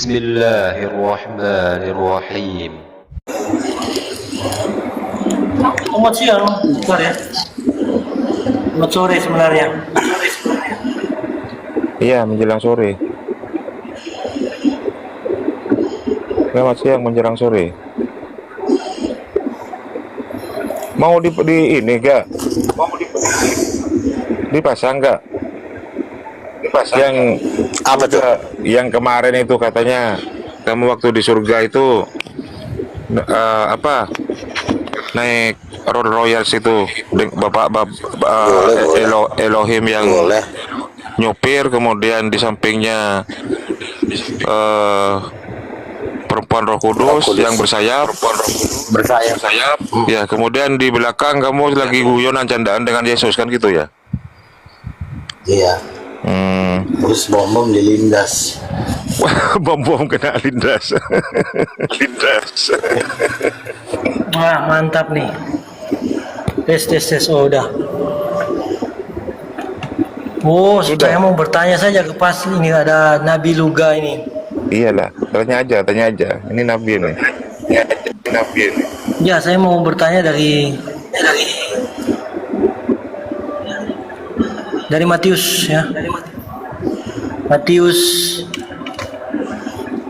Bismillahirrahmanirrahim. Selamat siang, Pak ya. Selamat sore sebenarnya. Iya, menjelang sore. Selamat siang menjelang sore. Mau di ini gak? Dipasang gak? Yang Apa tuh? Yang kemarin itu katanya kamu waktu di surga itu naik Rolls Royce itu bapak Elohim yang Boleh. nyopir, kemudian di sampingnya perempuan Roh Kudus yang bersayap. Ya, kemudian di belakang kamu lagi guyonan candaan dengan Yesus kan gitu ya? Iya. Terus bom dilindas. Bom kena lindas. Wah, mantap nih. Tes. Oh, udah. Oh, Sudah. saya mau bertanya saja ke pas ini ada Nabi Luga ini. Iyalah, tanya aja. Ini Nabi nih. Ya, saya mau bertanya dari Matius ya. Matius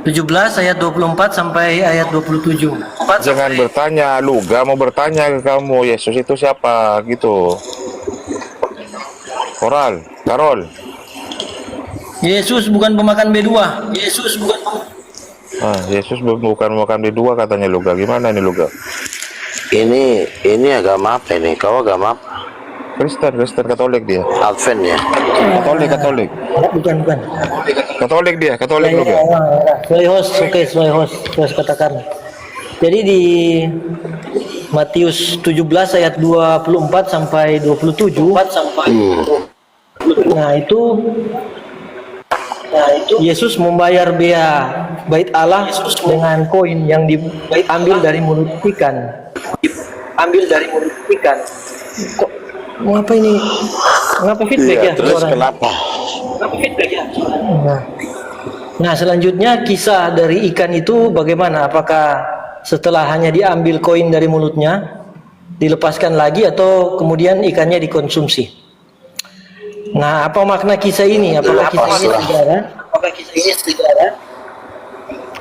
17 ayat 24 sampai ayat 27. Jangan bertanya, Luga mau bertanya ke kamu, Yesus itu siapa gitu. Karol. Yesus bukan pemakan B2. Yesus bukan makan di dua katanya Luga. Gimana ini Luga? Ini agama apa ini? Kau agama apa? Kristen Katolik dia. Advent ya? Katolik. Bukan. Katolik Luga. Sesuai host katakan. Jadi di Matius 17 ayat 24 sampai 27. Nah, itu Yesus membayar bea bait Allah dengan koin yang diambil dari mulut ikan. Kok ngapa ini? Ngapa feedback ya? Terus suaranya? kenapa? Nah, selanjutnya kisah dari ikan itu bagaimana? Apakah setelah hanya diambil koin dari mulutnya, dilepaskan lagi atau kemudian ikannya dikonsumsi? Nah, apa makna kisah ini? Apakah kisah ini sejarah?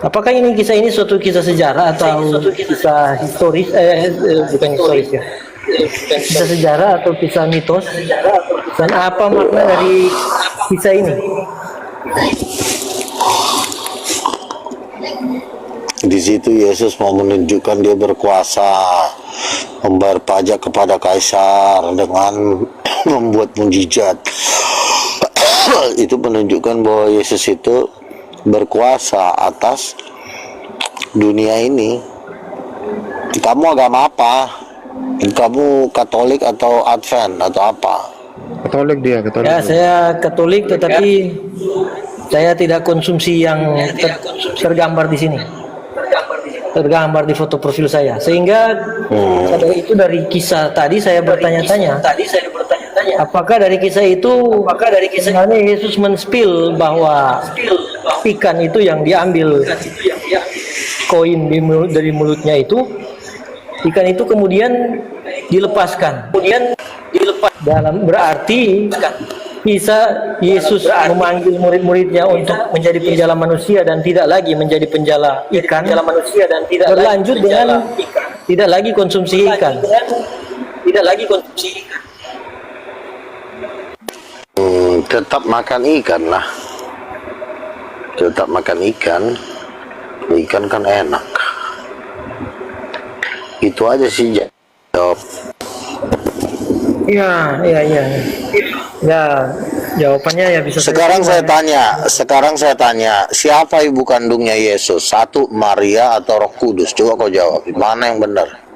Apakah kisah ini suatu kisah sejarah atau kisah historis? Bukan historis ya. Kisah sejarah atau kisah mitos? Dan apa makna dari kisah ini? Di situ Yesus mau menunjukkan dia berkuasa, membayar pajak kepada kaisar dengan membuat mujizat. Itu menunjukkan bahwa Yesus itu berkuasa atas dunia ini. Kamu agama apa? Kamu Katolik atau Advent atau apa? Katolik. Ya, saya Katolik, tetapi saya tidak konsumsi yang tergambar di sini. Tergambar di foto profil saya. Sehingga itu dari kisah tadi saya bertanya-tanya. Apakah dari kisah itu sebenarnya Yesus men-spill bahwa ikan itu yang diambil koin dari mulutnya itu, ikan itu kemudian dilepaskan. Dalam berarti kisah Yesus memanggil murid-muridnya untuk menjadi penjala manusia dan tidak lagi menjadi penjala ikan, berlanjut dengan tidak lagi konsumsi ikan. Tetap makan ikan lah. Tetap makan ikan. Ikan kan enak. Itu aja sih jawab. Ya, jawabannya ya bisa. Sekarang saya tanya, siapa ibu kandungnya Yesus? Satu, Maria atau Roh Kudus? Coba kau jawab, mana yang benar?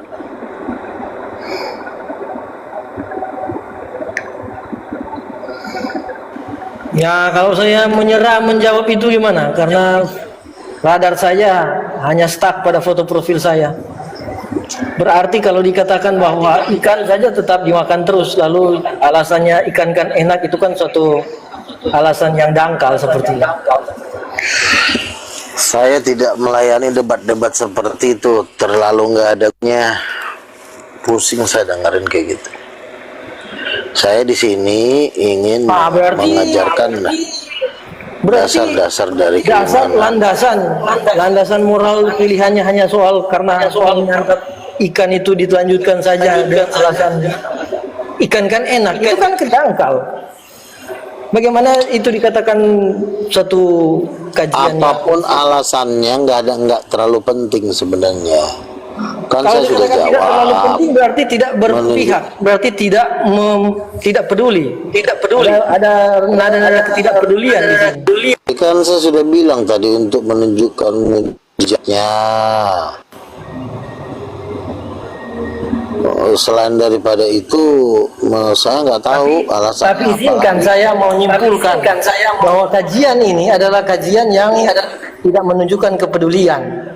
Ya, kalau saya menyerah menjawab itu gimana? Karena radar saya hanya stuck pada foto profil saya. Berarti kalau dikatakan bahwa ikan saja tetap dimakan terus, lalu alasannya ikan kan enak, itu kan suatu alasan yang dangkal sepertinya. Saya tidak melayani debat-debat seperti itu, terlalu nggak adanya. Pusing saya dengerin kayak gitu. Saya di sini ingin mengajarkan dasar-dasar dari keimanan. landasan moral pilihannya hanya karena mengangkat ikan itu dilanjutkan saja dengan alasan ikan kan enak, itu kan kedangkal. Bagaimana itu dikatakan satu kajian? Apapun alasannya nggak terlalu penting sebenarnya. Kan Kalau saya sudah dikatakan tidak terlalu jawab. penting berarti tidak berpihak, berarti tidak peduli. Ada nada-nada ketidakpedulian di sini. Kan saya sudah bilang tadi untuk menunjukkan jejaknya. Selain daripada itu, saya nggak tahu alasan. Tapi izinkan saya mau menyimpulkan bahwa kajian ini adalah kajian yang tidak menunjukkan kepedulian.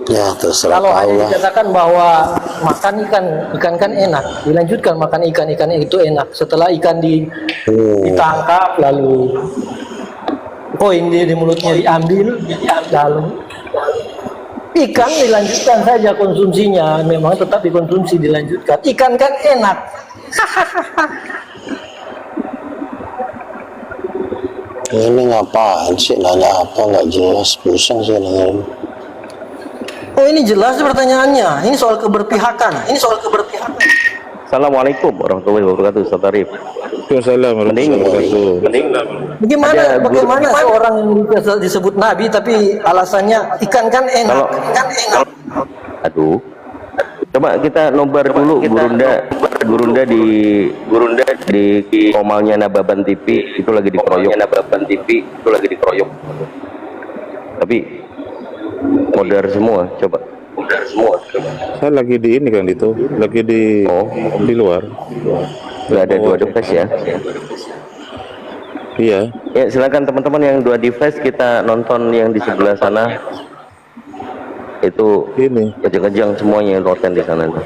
Ya terserah Kalau hanya Allah. dikatakan bahwa makan ikan kan enak, dilanjutkan makan ikan itu enak. Setelah ikan ditangkap, lalu koin di mulutnya diambil, lalu ikan dilanjutkan saja konsumsinya, memang tetap dikonsumsi, dilanjutkan. Ikan kan enak. Ini ngapain sih, nanya apa nggak jelas, pusing saya dengerin. Oh, ini jelas pertanyaannya. Ini soal keberpihakan. Assalamualaikum warahmatullahi wabarakatuh, Ustaz Arif. Waalaikumsalam warahmatullahi wabarakatuh. Bagaimana seorang yang disebut nabi tapi alasannya ikan kan enak? Aduh. Coba kita nobar dulu Gurunda di Komalnya Nababan TV itu lagi dikeroyok. Tapi modar semua, coba. Saya lagi di ini kan itu, lagi di luar. Nggak ada dua device ya? Iya. Ya silakan teman-teman yang dua device, kita nonton yang di sebelah sana. Itu Ini. kejang-kejang semuanya yang roten di sana tuh.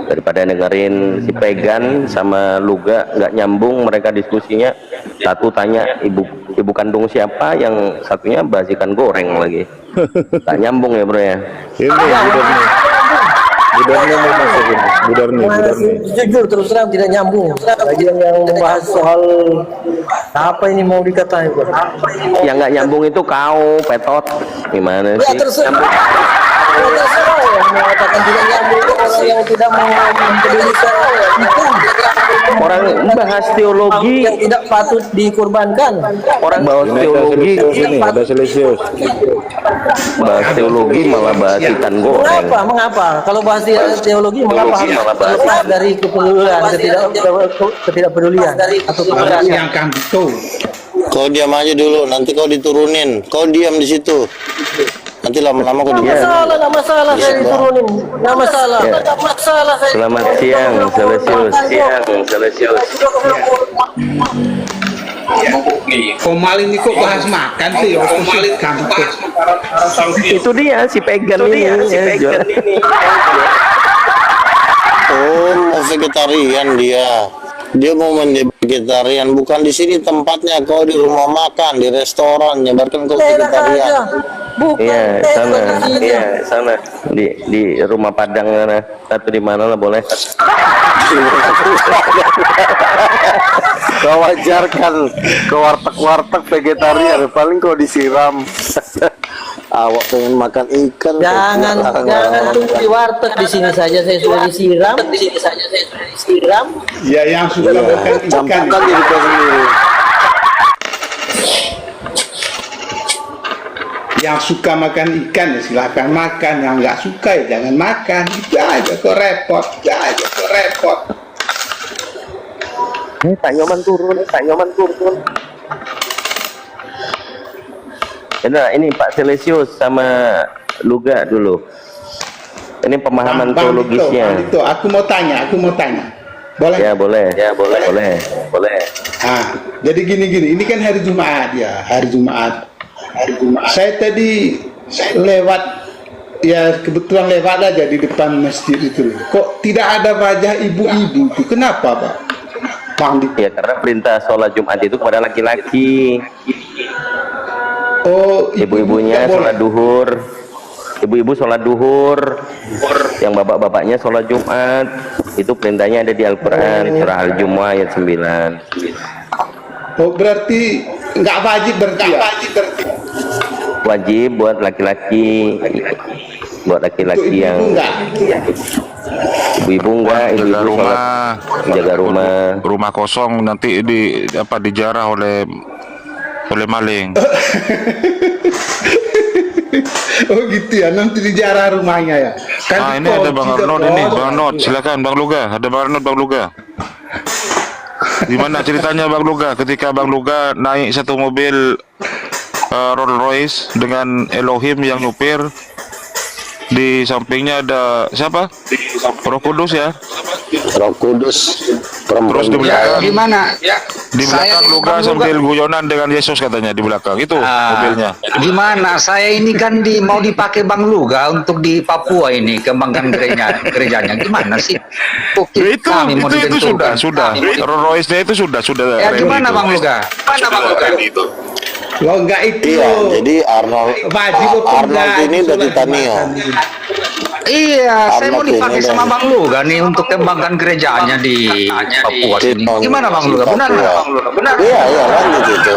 Daripada dengerin si Pegan sama Luga nggak nyambung mereka diskusinya, satu tanya ibu kandung siapa, yang satunya bahas ikan goreng lagi. Tak nyambung ya bro ya. Ini Budarni mau masuk ini. Budarni. Jujur terus terang tidak nyambung. Bagian yang membahas soal apa ini mau dikatain? Yang nggak nyambung itu kau petot gimana sih? Terserah yang mengatakan tidak nyambung, orang yang tidak mempedulikan Orang bahas teologi yang tidak patut dikorbankan. Orang bahas teologi Ini ada Selesius. bahas teologi malah bahas ikan goreng. Mengapa? Kalau bahas teologi mengapa harus lepas dari kepedulian, ketidakpedulian atau kepedulian? Kau diam aja dulu, nanti kau diturunin. Kau diam di situ. Nanti lama-lama kau diam. Nggak masalah saya diturunin. Nggak masalah. Ya. Nggak masalah saya. Selamat siang, Selesius. Komal ini kok bahas makan sih? Komal ini kampus. Itu dia si Pegan ini. Oh, vegetarian dia. Dia mau menjadi vegetarian, bukan di sini tempatnya. Kau di rumah makan, di restoran, nyebarkan kau vegetarian. Bukan. Sana di rumah Padang sana. Atau di mana lah boleh. Kau wajarkan ke warteg vegetarian, paling kau disiram. Awak pengen makan ikan. Jangan tunggu di warteg, di sini saja saya sudah disiram. Ya yang suka makan ikan. Campurkan diri kau sendiri. Yang suka makan ikan ya silahkan makan. Yang nggak suka ya jangan makan. Itu aja kok repot. Tak nyoman turun. Nah, ini Pak Selesius sama Luga dulu. Ini pemahaman teologisnya. Itu aku mau tanya. Boleh? Ya boleh. Jadi gini. Ini kan hari Jumat ya, hari Jumat. Saya tadi lewat, ya kebetulan lewat aja di depan masjid itu. Kok tidak ada wajah ibu-ibu itu? Kenapa, Pak? Kang Dito? Ya karena perintah sholat Jumat itu kepada laki-laki. Oh, Ibu-ibunya nggak boleh. sholat duhur, ibu-ibu sholat duhur, yang bapak-bapaknya sholat Jumat. Itu perintahnya ada di Al-Quran, surah Al-Jumu'ah ayat 9. Oh, berarti nggak wajib berarti ya? Wajib buat laki-laki, buat Untuk laki-laki ibu-ibu yang nggak? ibu-ibu enggak, Jaga ibu-ibu sholat, rumah, jaga rumah. rumah kosong nanti dijarah oleh maling. Oh gitu ya, nanti dijarah rumahnya ya. Kan Nah, ini ada Bang dikunci Arnold dong. ini, Bang Arnold, silakan Bang Luga, ada Bang Arnold, Bang Luga. Gimana ceritanya Bang Luga ketika Bang Luga naik satu mobil Rolls Royce dengan Elohim yang nyupir, di sampingnya ada siapa? Roh Kudus ya. Roh Kudus Terus di perempuan belakang, Gimana? di belakang Luga sambil guyonan dengan Yesus katanya di belakang itu mobilnya. Gimana? Saya ini kan mau dipakai Bang Luga untuk di Papua ini kembangkan gerejanya. Gimana sih? Oke, kami mau Itu ditentukan. sudah. Rolls Royce-nya itu sudah Ya ready gimana itu. Bang Luga? Lo nggak itu. Iya, jadi Arnold Wajib apa Arnold enggak? ini Sholat dari Tanio. Jumatan. Iya, saya mau Arnold dipakai ini sama Bang Luga nih untuk kembangkan gerejanya di Papua sini. Gimana Bang Luga? Benar nggak Bang Luga? Benar. Iya, iya lanjut itu.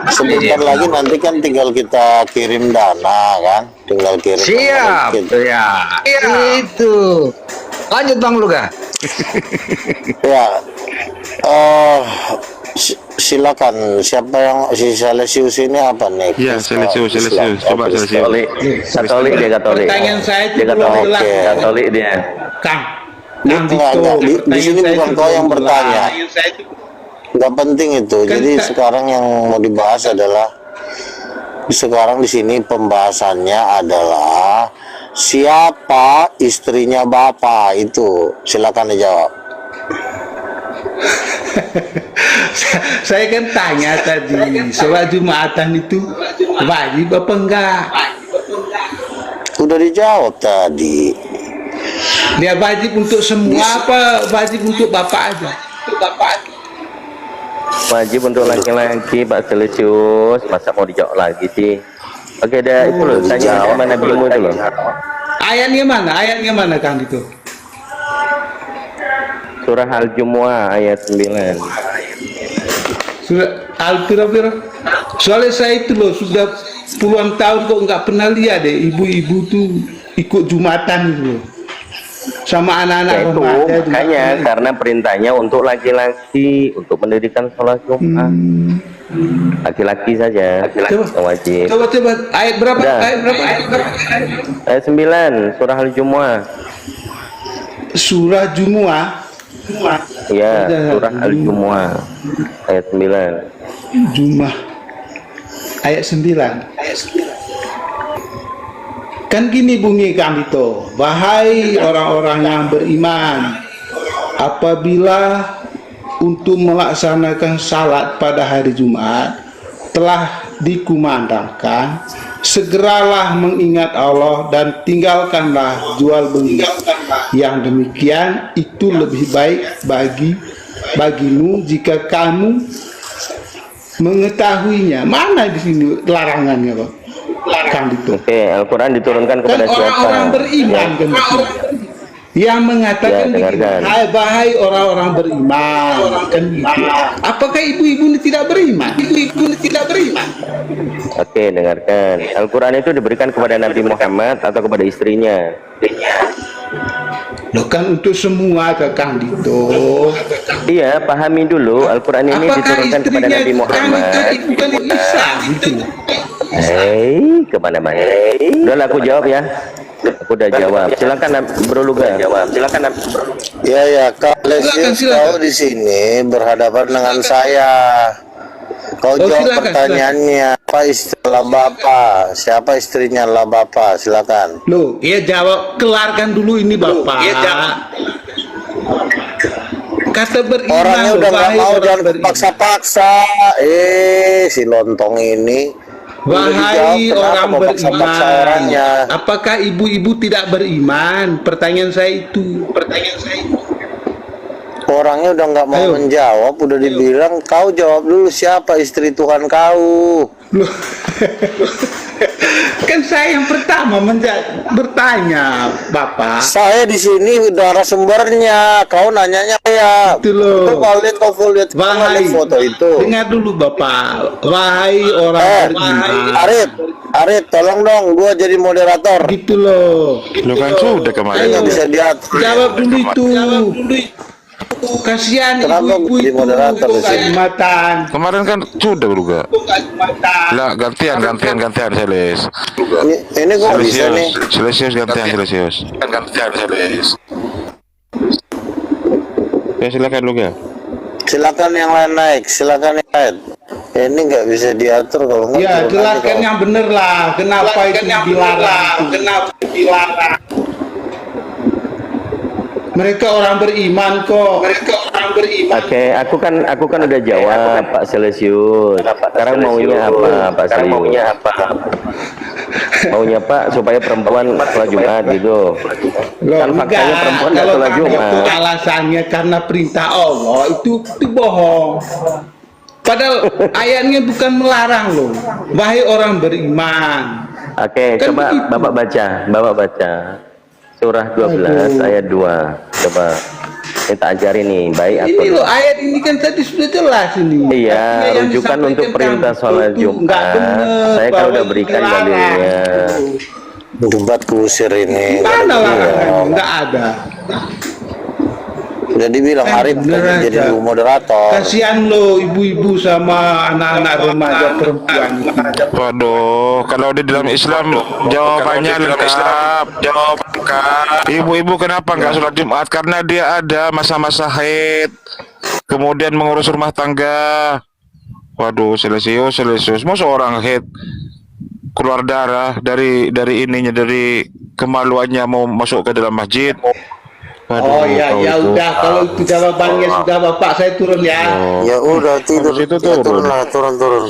Sebentar lagi nanti kan tinggal kita kirim dana kan, tinggal kirim. Siap. Gitu. Ya. Itu. Lanjut Bang Luga. Ya, silakan siapa yang si Celsius ini apa nih? Iya, Celsius. Coba Celsius. Katolik dia Katolik. Pertanyaan saya itu Dia belum Katolik. jelas. Katolik dia. Kang. Enggak, enggak. Di sini Pertanyaan saya bukan itu kau yang belum bertanya. jelas. Nggak penting itu. Kan Jadi Kak- sekarang yang mau dibahas adalah sekarang di sini pembahasannya adalah siapa istrinya Bapak itu. Silakan dijawab. Saya kan tanya tadi, sholat Jumatan itu wajib apa enggak? Udah dijawab tadi. Dia wajib untuk semua apa wajib untuk Bapak aja? Wajib untuk laki-laki Pak Celsius. Masa mau dijawab lagi sih? Oke, ada itu loh. Tanya sama nabimu itu loh. Ayatnya mana? Ayatnya mana Kang itu? Surah Al-Jumu'ah ayat 9. Sudah Al-Pira-pira. Soalnya saya itu loh sudah puluhan tahun kok nggak pernah lihat deh ibu-ibu tuh ikut Jumatan gitu loh. Sama anak-anak Ya itu remaja itu. makanya karena perintahnya untuk laki-laki untuk mendirikan sholat Jumat. Laki-laki saja Coba. yang wajib. Coba ayat berapa? Udah. Ayat berapa? Ayat 9 surah Al-Jumu'ah. Surah Jumu'ah. Ya, Udah. surah Al-Jumu'ah ayat 9. Jumah ayat 9. Kan gini bunyi Kang Dito, wahai orang-orang yang beriman, apabila untuk melaksanakan salat pada hari Jumat telah dikumandangkan, segeralah mengingat Allah dan tinggalkanlah jual beli. Yang demikian itu lebih baik bagimu jika kamu mengetahuinya. Mana di sini larangannya, Pak? Kang Dito. Oke, Al-Quran diturunkan Kan kepada siapa? orang-orang beriman kan di sini. Yang mengatakan Ya, begini, dengarkan. hai bahai orang-orang beriman kan gitu. Apakah ibu-ibu ini tidak beriman? Ibu-ibu ini tidak beriman. Oke, dengarkan. Al-Quran itu diberikan kepada Nabi Muhammad atau kepada istrinya? Loh kan untuk semua ke Kang Dito. Iya, pahami dulu. Al-Quran ini Apakah diturunkan kepada istrinya Nabi Kang Muhammad. Dito itu kan Isa gitu loh. Hei, kemana-mana. Udah lah, aku jawab ya. Aku udah jawab. Silakan Bro Luga. Silakan. Ya, Kalesius Silakan. kau di sini berhadapan dengan saya. Kau jawab silakan, pertanyaannya. Apa istilah Bapak? Siapa istrinya lah Bapak? Silakan. Loh, ya jawab, kelarkan dulu ini Bapak. Kata beriman Orangnya loh, udah nggak wahai mau, orang jangan beriman. paksa-paksa. Si lontong ini. Udah dijawab, Wahai kenapa orang mau paksa-paksa beriman, orangnya? apakah ibu-ibu tidak beriman? Pertanyaan saya itu. Orangnya udah nggak mau Ayo. menjawab, udah dibilang kau jawab dulu siapa istri Tuhan kau. Loh. Kan saya yang pertama bertanya, Bapak. Saya di sini narasumbernya, kau nanyanya ya. Itu loh. Kau lihat Wahai, foto itu. dengar dulu Bapak. Wahai orang beriman. Arif, tolong dong, gua jadi moderator. Gitu loh. Lu kan sudah kemarin. Nggak bisa diatur. Jawab dulu itu. Kasihan Kenapa ibu-ibu jadi itu moderator di kok sini? Jumatan. Kemarin kan sudah juga. Jumatan. Lah gantian Seles. Ini kok bisa nih? Selesius gantian Selesius. Ya silakan Luga. Silakan yang lain naik, silakan yang lain. Ini nggak bisa diatur kalau nggak. Ya, turun aja jelaskan kalau- yang bener lah. Kenapa itu dilarang? Mereka orang beriman kok. Oke, aku kan udah jawab Pak Selesius. Sekarang maunya apa Pak Selesius? Maunya Pak supaya perempuan sholat Jumat gitu. Kan faktanya perempuan nggak kalau sholat itu Jumat. alasannya karena perintah Allah itu bohong. Padahal ayatnya bukan melarang loh. Wahai orang beriman. Oke, Kan coba begitu. Bapak baca surah 12 ayat 2. Coba kita ajarin nih, baik atau Ini loh ayat ini kan tadi sudah jelas ini. Iya, Artinya yang rujukan disampaikan untuk perintah kamu sholat itu Jumat. nggak benar, Saya kan bahwa udah itu berikan dilarang. dalilnya. Debat kusir ini. Mana Iya. larangannya? Nggak ada. Jadi bilang Arif bener kan jadi aja. moderator. Kasihan lo ibu-ibu sama anak-anak remaja perempuan. Waduh, kalau di dalam Islam jawabannya lengkap. Ibu-ibu kenapa nggak sholat Jumat? Karena dia ada masa-masa haid, kemudian mengurus rumah tangga. Waduh, Selesius, mau seorang haid keluar darah dari ininya, dari kemaluannya mau masuk ke dalam masjid. Oh ya, kau ya itu. udah kalau itu jawabannya sudah Bapak, saya turun ya. Ya udah tidur, Habis itu ya, turun. turun.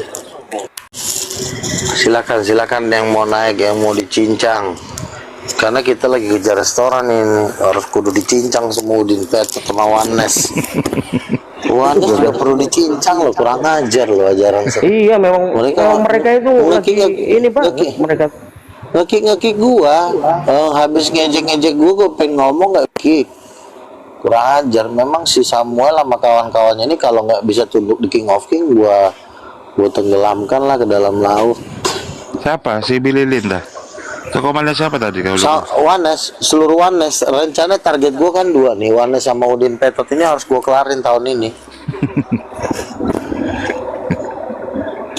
Silakan yang mau naik, yang mau dicincang. Karena kita lagi kejar restoran ini, harus kudu dicincang semua Udin Pet sama Wanes. Wanes juga perlu dicincang loh, kurang ajar loh ajaran. Iya, memang mereka itu lagi ini banget mereka. Ngeki gua, habis ngejek gua pengen ngomong nggak ki. Kurang ajar, memang si Samuel sama kawan-kawannya ini kalau nggak bisa tunduk di King of King, gua tenggelamkan lah ke dalam laut. Siapa? Si Billy Lin dah. Komandan siapa tadi kau lupa? Wanes, seluruh Wanes, rencana target gua kan 2 nih, Wanes sama Udin Petot ini harus gua kelarin tahun ini.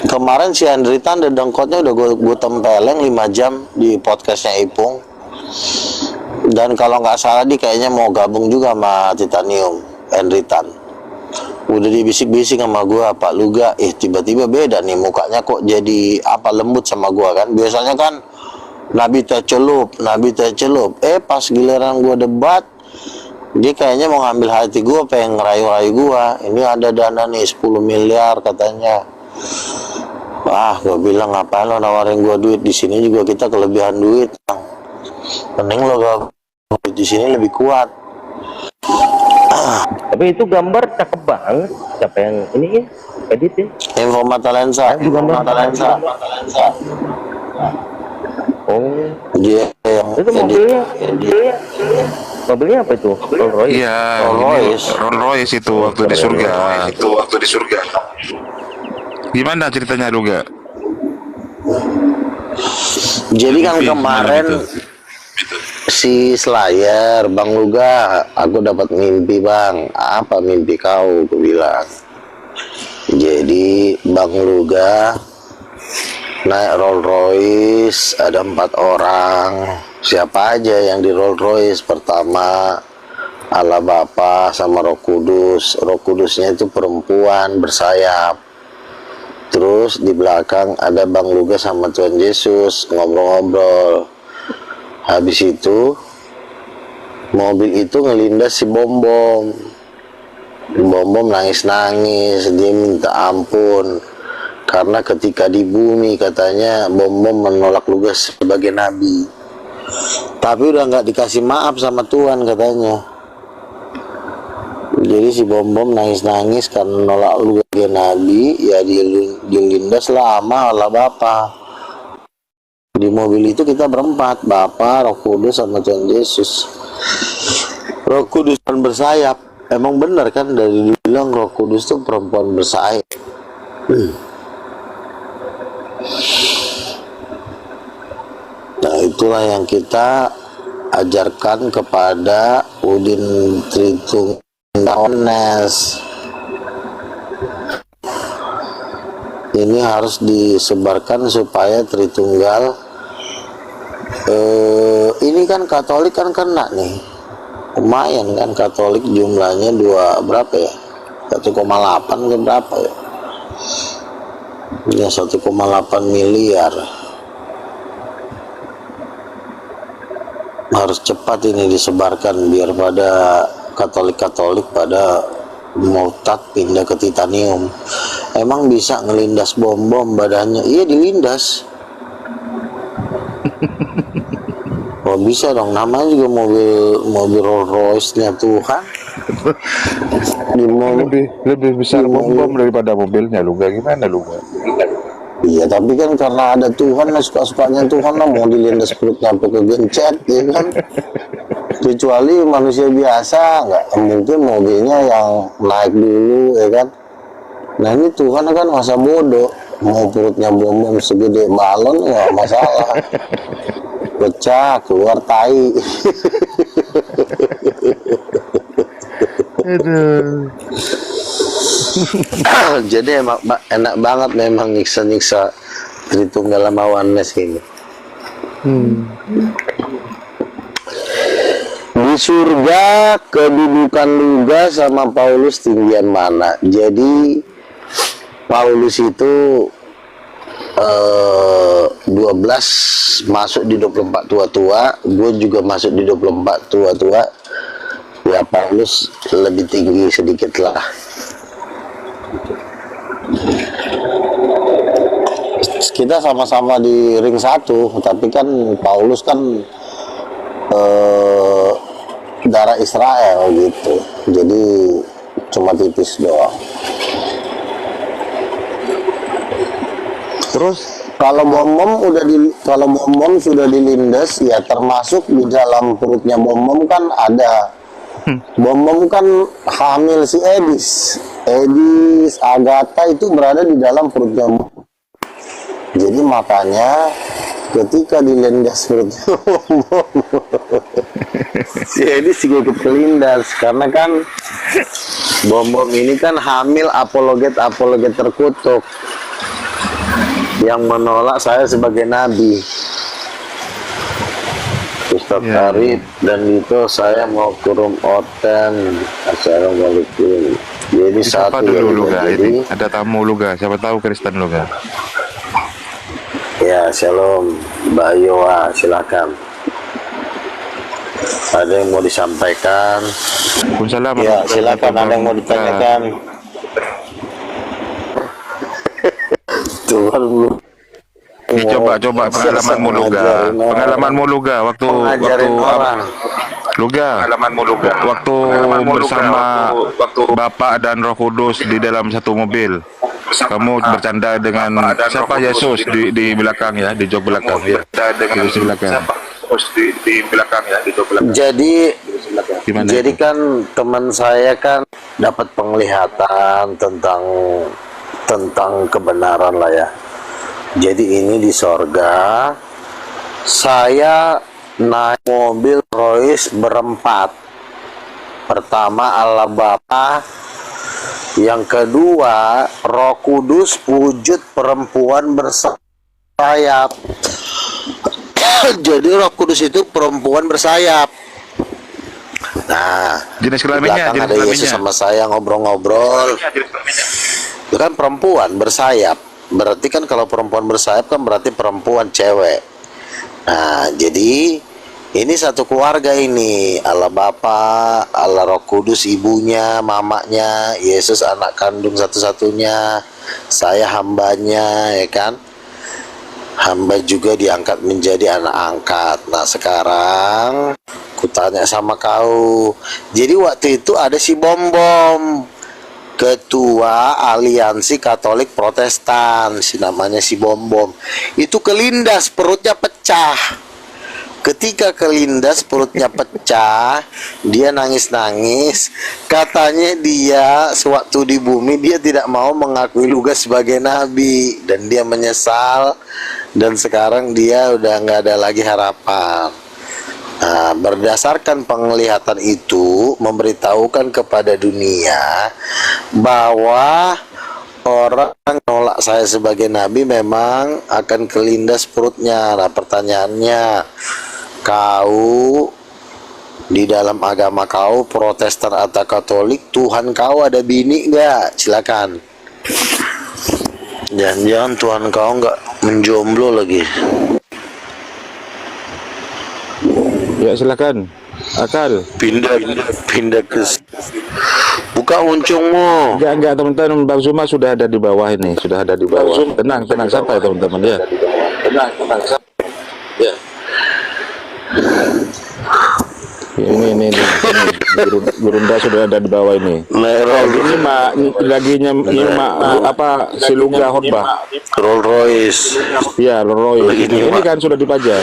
Kemarin si Andrita dedengkotnya udah gue tempeleng 5 jam di podcastnya Ipung. Dan kalau nggak salah dia kayaknya mau gabung juga sama Titanium, Andritan. Udah dibisik-bisik sama gue, Pak Luga, tiba-tiba beda nih mukanya kok jadi apa lembut sama gue kan. Biasanya kan Nabi teh celup. Pas giliran gue debat, dia kayaknya mau ngambil hati gue, pengen ngerayu-rayu gue. Ini ada dana nih 10 miliar katanya. Wah, gue bilang ngapain lo nawarin gue duit, di sini juga kita kelebihan duit. Mending lo gak di sini lebih kuat. Tapi itu gambar cakep banget. Siapa yang ini ya? Edit ya? Info mata lensa. Oh, Dia yang itu mobilnya apa itu? Rolls Royce. Iya, Rolls Rolls Royce itu waktu di surga. Gimana ceritanya Luga? Jadi kan Mimpi, kemarin gimana gitu? si Slayer, Bang Luga, aku dapat mimpi Bang. Apa mimpi kau? Aku bilang. Jadi Bang Luga naik Rolls Royce, ada 4 orang. Siapa aja yang di Rolls Royce? Pertama Allah Bapa sama Roh Kudus. Roh Kudusnya itu perempuan bersayap. Terus di belakang ada Bang Luga sama Tuhan Yesus ngobrol-ngobrol. Habis itu mobil itu ngelindas si Bom nangis-nangis, dia minta ampun karena ketika di bumi katanya Bom menolak Luga sebagai nabi, tapi udah nggak dikasih maaf sama Tuhan katanya. Jadi si Bom nangis-nangis karena nolak lu sebagai nabi, ya dilindas lah sama Allah Bapa. Di mobil itu kita berempat, Bapa, Roh Kudus, sama Tuhan Yesus. Roh Kudus kan bersayap. Emang benar kan dari dibilang Roh Kudus itu perempuan bersayap. Nah, itulah yang kita ajarkan kepada Udin Tritunggal Ones. Ini harus disebarkan supaya Tritunggal ini kan Katolik kan kena nih, lumayan kan Katolik jumlahnya berapa ya, 1,8 ke berapa ya, ya 1,8 miliar. Harus cepat ini disebarkan biar pada Katolik pada murtad pindah ke titanium. Emang bisa ngelindas bom badannya? Iya, dilindas. Oh, bisa dong, namanya juga mobil Rolls Royce-nya Tuhan. Lebih besar bom daripada mobilnya lu, gimana lu? Iya, tapi kan karena ada Tuhan, suka-sukanya Tuhan lah, mau dilindas perutnya sampai ke gencet, ya kan? Kecuali manusia biasa, nggak mungkin mobilnya yang naik dulu, ya kan? Nah, ini Tuhan kan masa bodoh, mau perutnya bom segede balon, nggak masalah. Pecah, keluar tai. Jadi emang enak banget memang nyiksa-nyiksa Tritunggal sama Oneness ini. Di surga kedudukan Luga sama Paulus tinggian mana? Jadi Paulus itu 12 masuk di 24 tua-tua, gue juga masuk di 24 tua-tua. Ya Paulus lebih tinggi sedikit lah. Kita sama-sama di ring 1, tapi kan Paulus kan darah Israel gitu, jadi cuma tipis doang. Terus kalau bom sudah dilindas, ya termasuk di dalam perutnya bom kan ada bom kan hamil si Edis Agatha itu berada di dalam perutnya bom. Jadi makanya ketika dilindas perutnya bom si Edis juga kelindas, karena kan bom ini kan hamil apologet terkutuk yang menolak saya sebagai nabi. Ustadz Arif dan itu saya mau kurum oten. Assalamualaikum. Jadi siapa satu dulu Luga jadi, ini? Ada tamu Luga, siapa tahu Kristen Luga. Ya, shalom Mbak Yowa, silakan. Ada yang mau disampaikan? Waalaikumsalam. Ya, silakan, ada yang mau ditanyakan. Tuhan belum. Coba pengalamanmu Luga waktu bersama Bapak dan Roh Kudus di dalam satu mobil. Kamu bercanda dengan siapa? Yesus di belakang ya, di jok belakang ya. Yesus di belakang. Jadi kan teman saya kan dapat penglihatan tentang kebenaran lah ya. Jadi ini di sorga, saya naik mobil Royce berempat. Pertama Allah Bapa, yang kedua Roh Kudus wujud perempuan bersayap. Jadi Roh Kudus itu perempuan bersayap. Nah, jenis kelaminnya ada Yesus sama saya ngobrol-ngobrol. Itu kan perempuan bersayap. Berarti kan kalau perempuan bersayap kan berarti perempuan cewek. Nah, jadi ini satu keluarga ini, Allah Bapa, Allah Roh Kudus ibunya, mamanya, Yesus anak kandung satu-satunya, saya hambanya, ya kan? Hamba juga diangkat menjadi anak angkat. Nah, sekarang ku tanya sama kau. Jadi waktu itu ada si Bom Bom, ketua aliansi Katolik Protestan, si namanya si Bom Bom. Itu kelindas, perutnya pecah. Ketika kelindas perutnya pecah, dia nangis-nangis. Katanya dia sewaktu di bumi dia tidak mau mengakui Luga sebagai nabi, dan dia menyesal, dan sekarang dia udah nggak ada lagi harapan. Nah, berdasarkan penglihatan itu memberitahukan kepada dunia bahwa orang nolak saya sebagai nabi memang akan kelindas perutnya. Nah, pertanyaannya, kau di dalam agama kau Protestan atau Katolik, Tuhan kau ada bini nggak? Silakan. Jangan-jangan Tuhan kau nggak menjomblo lagi. Ya silakan. Akal. Pindah ke buka uncungmu. Enggak teman-teman, Bang Zuma sudah ada di bawah ini, sudah ada di bawah. Tenang sampai teman-teman ya. Tenang. Ya. Ini Gurunda sudah ada di bawah ini. Ini lagi apa si Luga khotbah. Rolls Royce. Iya, Rolls Royce. Ini kan sudah dipajang.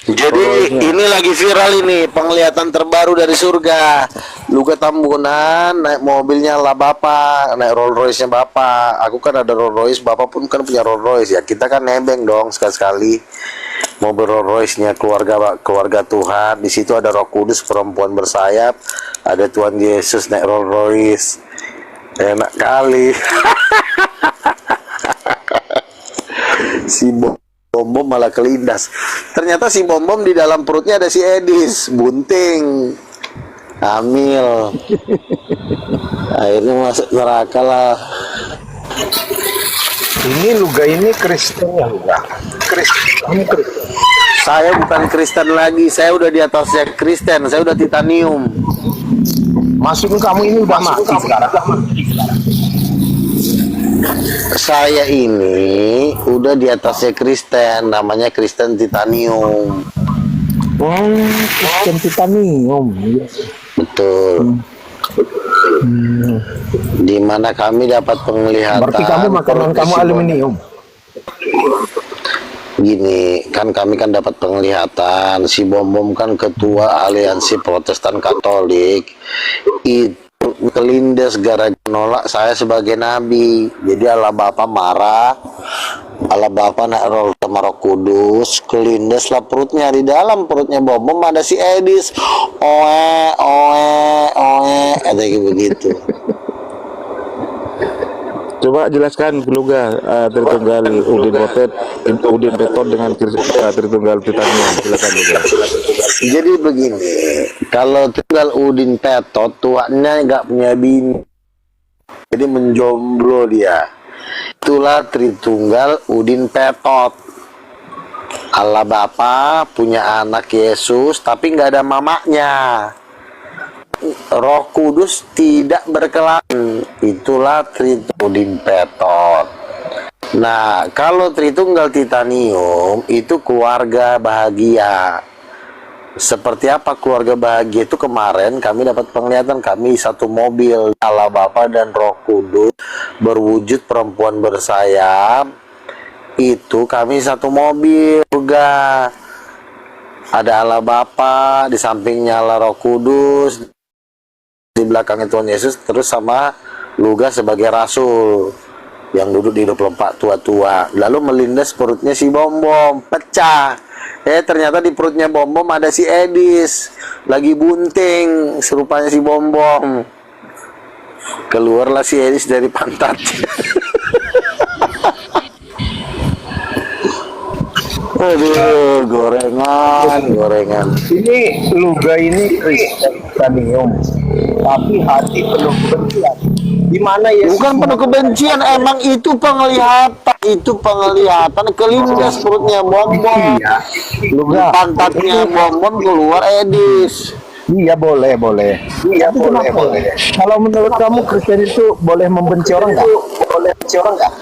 Jadi ini lagi viral ini, penglihatan terbaru dari surga. Luga Tambunan naik mobilnya lah bapak, naik Rolls Royce-nya bapak. Aku kan ada Rolls Royce, bapak pun kan punya Rolls Royce ya. Kita kan nebeng dong sekali-sekali. Mobil Rolls Royce-nya keluarga Tuhan. Di situ ada Roh Kudus, perempuan bersayap, ada Tuhan Yesus naik Rolls Royce. Enak kali. Si Bom Bom malah kelindas. Ternyata si Bom Bom di dalam perutnya ada si Edis, bunting, hamil. Akhirnya masuk neraka lah. Ini Luga ini Kristen ya, Luga? Kristen. Saya bukan Kristen lagi, saya udah di atasnya Kristen, saya udah titanium. Maksud kamu ini udah mati sekarang? Saya ini udah di atasnya Kristen, namanya Kristen titanium. Kristen titanium. Betul. Di mana kami dapat penglihatan. Berarti kamu makanan kamu aluminium. Gini, kan kami kan dapat penglihatan. Si Bom Bom kan ketua aliansi Protestan Katolik. Itu kelindas gara-gara nolak saya sebagai nabi. Jadi Allah Bapa marah. Allah Bapa naik roll sama Roh Kudus, kelindas lah perutnya. Di dalam perutnya Bom Bom ada si Edis. Oe, ada begitu. Coba jelaskan Luga Tritunggal Udin Petot dengan Tritunggal Titanium. Silakan Luga. Jadi begini, kalau Tunggal Udin Petot tuannya nggak punya bini, jadi menjomblo dia. Itulah Tritunggal Udin Petot. Allah Bapa punya anak Yesus, tapi nggak ada mamanya. Roh Kudus tidak berkelamin. Itulah Tritunggal Udin Petot. Nah, kalau Tritunggal Titanium itu keluarga bahagia. Seperti apa keluarga bahagia itu? Kemarin kami dapat penglihatan, kami satu mobil, Allah Bapa dan Roh Kudus berwujud perempuan bersayap. Itu kami satu mobil juga. Ada Allah Bapa, di sampingnya Allah Roh Kudus, di belakangnya Tuhan Yesus, terus sama Luga sebagai rasul yang duduk di 24 tua-tua. Lalu melindas perutnya si Bom Bom, pecah. Ternyata di perutnya Bom Bom ada si Edis, lagi bunting, serupanya si Bom Bom. Keluarlah si Edis dari pantatnya. Aduh, gorengan. Ini Luga ini Kristen titanium, tapi hati penuh kebencian. Di mana ya? Bukan penuh kebencian, emang itu penglihatan, kelindas perutnya Bom Bom. Iya. Luga. Pantatnya Bom Bom keluar Edis. Iya boleh. Iya boleh. Kalau menurut kamu Kristen itu boleh membenci orang nggak? membenci orang nggak?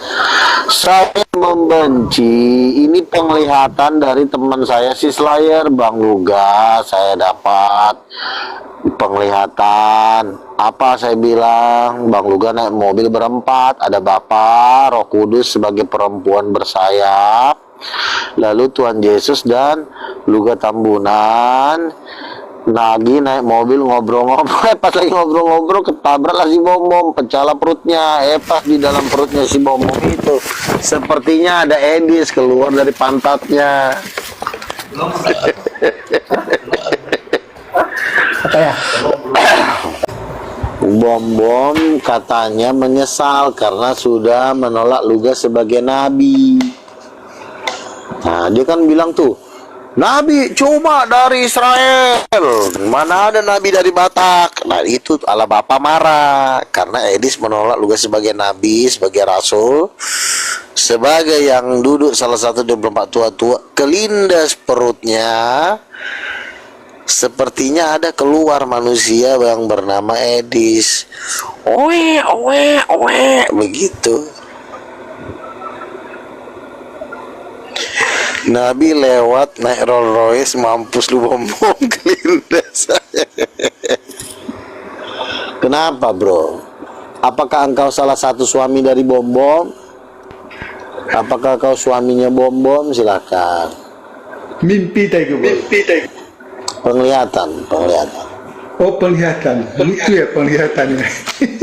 Saya membenci, ini penglihatan dari teman saya si Slayer, Bang Luga. Saya dapat penglihatan. Apa saya bilang? Bang Luga naik mobil berempat, ada Bapa, Roh Kudus sebagai perempuan bersayap, lalu Tuhan Yesus dan Luga Tambunan. Nagi naik mobil ngobrol-ngobrol, pas lagi ngobrol-ngobrol ketabraklah si Bom-Bom, pecahlah perutnya. Pas di dalam perutnya si Bom-Bom itu sepertinya ada Edis keluar dari pantatnya. Apa ya? Bom-Bom katanya menyesal karena sudah menolak Luga sebagai nabi. Nah, dia kan bilang tuh, nabi cuma dari Israel, mana ada nabi dari Batak. Nah itu ala Bapa marah karena Edis menolak Luga sebagai nabi, sebagai rasul, sebagai yang duduk salah satu 24 tua-tua. Kelindas perutnya sepertinya ada keluar manusia yang bernama Edis. Owe, owe, owe, begitu. Nabi lewat naik Rolls Royce, mampus lu Bom-Bom, kelindas. Kenapa bro? Apakah engkau salah satu suami dari Bom-Bom? Apakah kau suaminya Bom-Bom? Silakan. Mimpi tadi, Penglihatan. Oh, penglihatan. Lucu ya penglihatannya.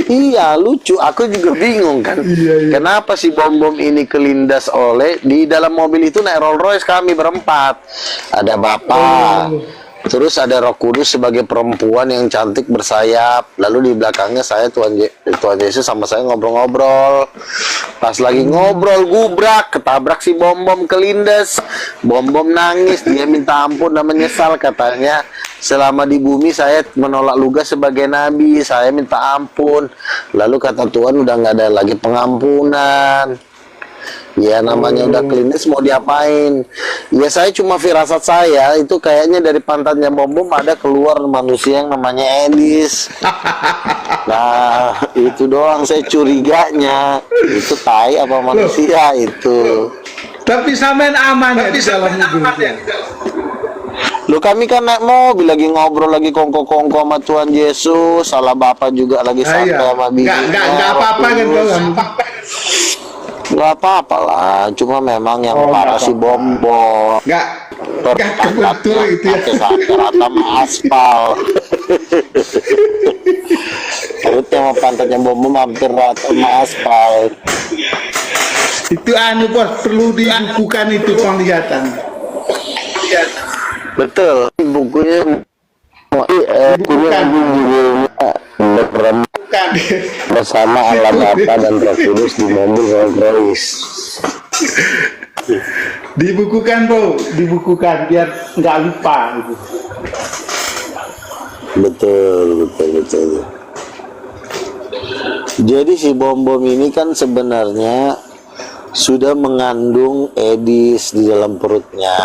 Iya lucu, aku juga bingung kan. Iya. Kenapa si Bom-Bom ini kelindas oleh, di dalam mobil itu naik Rolls Royce kami berempat. Ada Bapak, terus ada Roh Kudus sebagai perempuan yang cantik bersayap. Lalu di belakangnya saya Tuhan Yesus sama saya ngobrol-ngobrol. Pas lagi ngobrol gubrak, ketabrak si Bom-Bom, kelindas. Bom-Bom nangis, dia minta ampun dan menyesal katanya. Selama di bumi saya menolak Luga sebagai nabi, saya minta ampun. Lalu kata Tuhan udah nggak ada lagi pengampunan. Ya namanya udah klinis mau diapain. Ya saya cuma firasat saya itu kayaknya dari pantatnya Bom-Bom ada keluar manusia yang namanya Edis. Nah itu doang saya curiganya. Itu tai apa manusia itu. Tapi sampean aman ya di dalam mobil. Loh kami kan naik mobil lagi ngobrol lagi kongko-kongko sama Tuhan Yesus, salah Bapak juga lagi santai sama bininya. Nggak apa-apa kan kawan. Nggak apa-apa lah, cuma memang yang parah si Bom-Bom. Nggak kebetul itu ya. Rata-rata sama aspal. Perutnya sama pantatnya Bom-Bom hampir rata sama aspal. Itu bos perlu dibukukan itu penglihatan. Betul, bukunya bersama Allah Bapa dan Roh Kudus di mobil Rolls Royce. Dibukukan bro, dibukukan biar nggak lupa gitu. Betul. Jadi si Bom-Bom ini kan sebenarnya sudah mengandung Edis di dalam perutnya.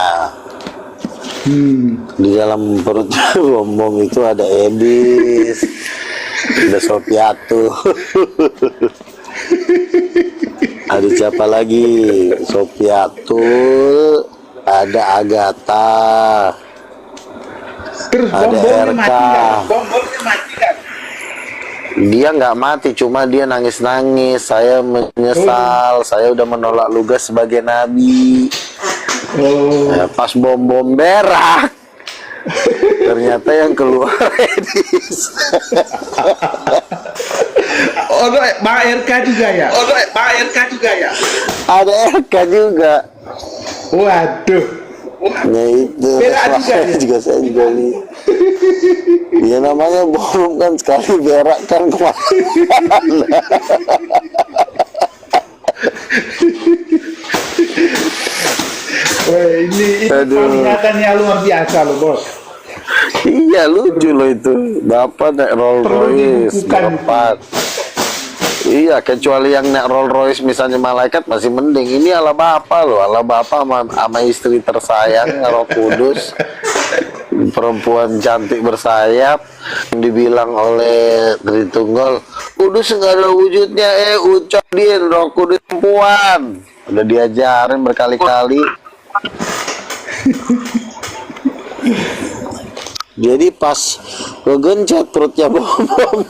Di dalam perutnya Bom-Bom itu ada Edis, ada Sopiatu, ada siapa lagi? Sopiatu, ada Agatha, Terus ada RK. Bom-Bomnya mati kan? Dia nggak mati, cuma dia nangis-nangis. Saya menyesal, saya udah menolak Luga sebagai nabi. Nah, pas Bom-Bom berak, ternyata yang keluar Edis. Pak RK juga ya? Ada RK juga. Waduh. Nah itu Berak juga ya? saya juga lihat. Ya namanya Bom kan sekali berak kan kemana. Wah, ini penglihatannya luar biasa loh bos. Iya lucu loh itu. Bapak naik Rolls Royce berempat. Iya, kecuali yang naik Rolls Royce misalnya malaikat masih mending. Ini ala Bapak loh, ala Bapak sama istri tersayang Roh Kudus. perempuan cantik bersayap dibilang oleh Tritunggal, Kudus nggak ada wujudnya, Ucok Din, Roh Kudus perempuan. Udah diajarin berkali-kali. Jadi pas kegencet perutnya bom-bom,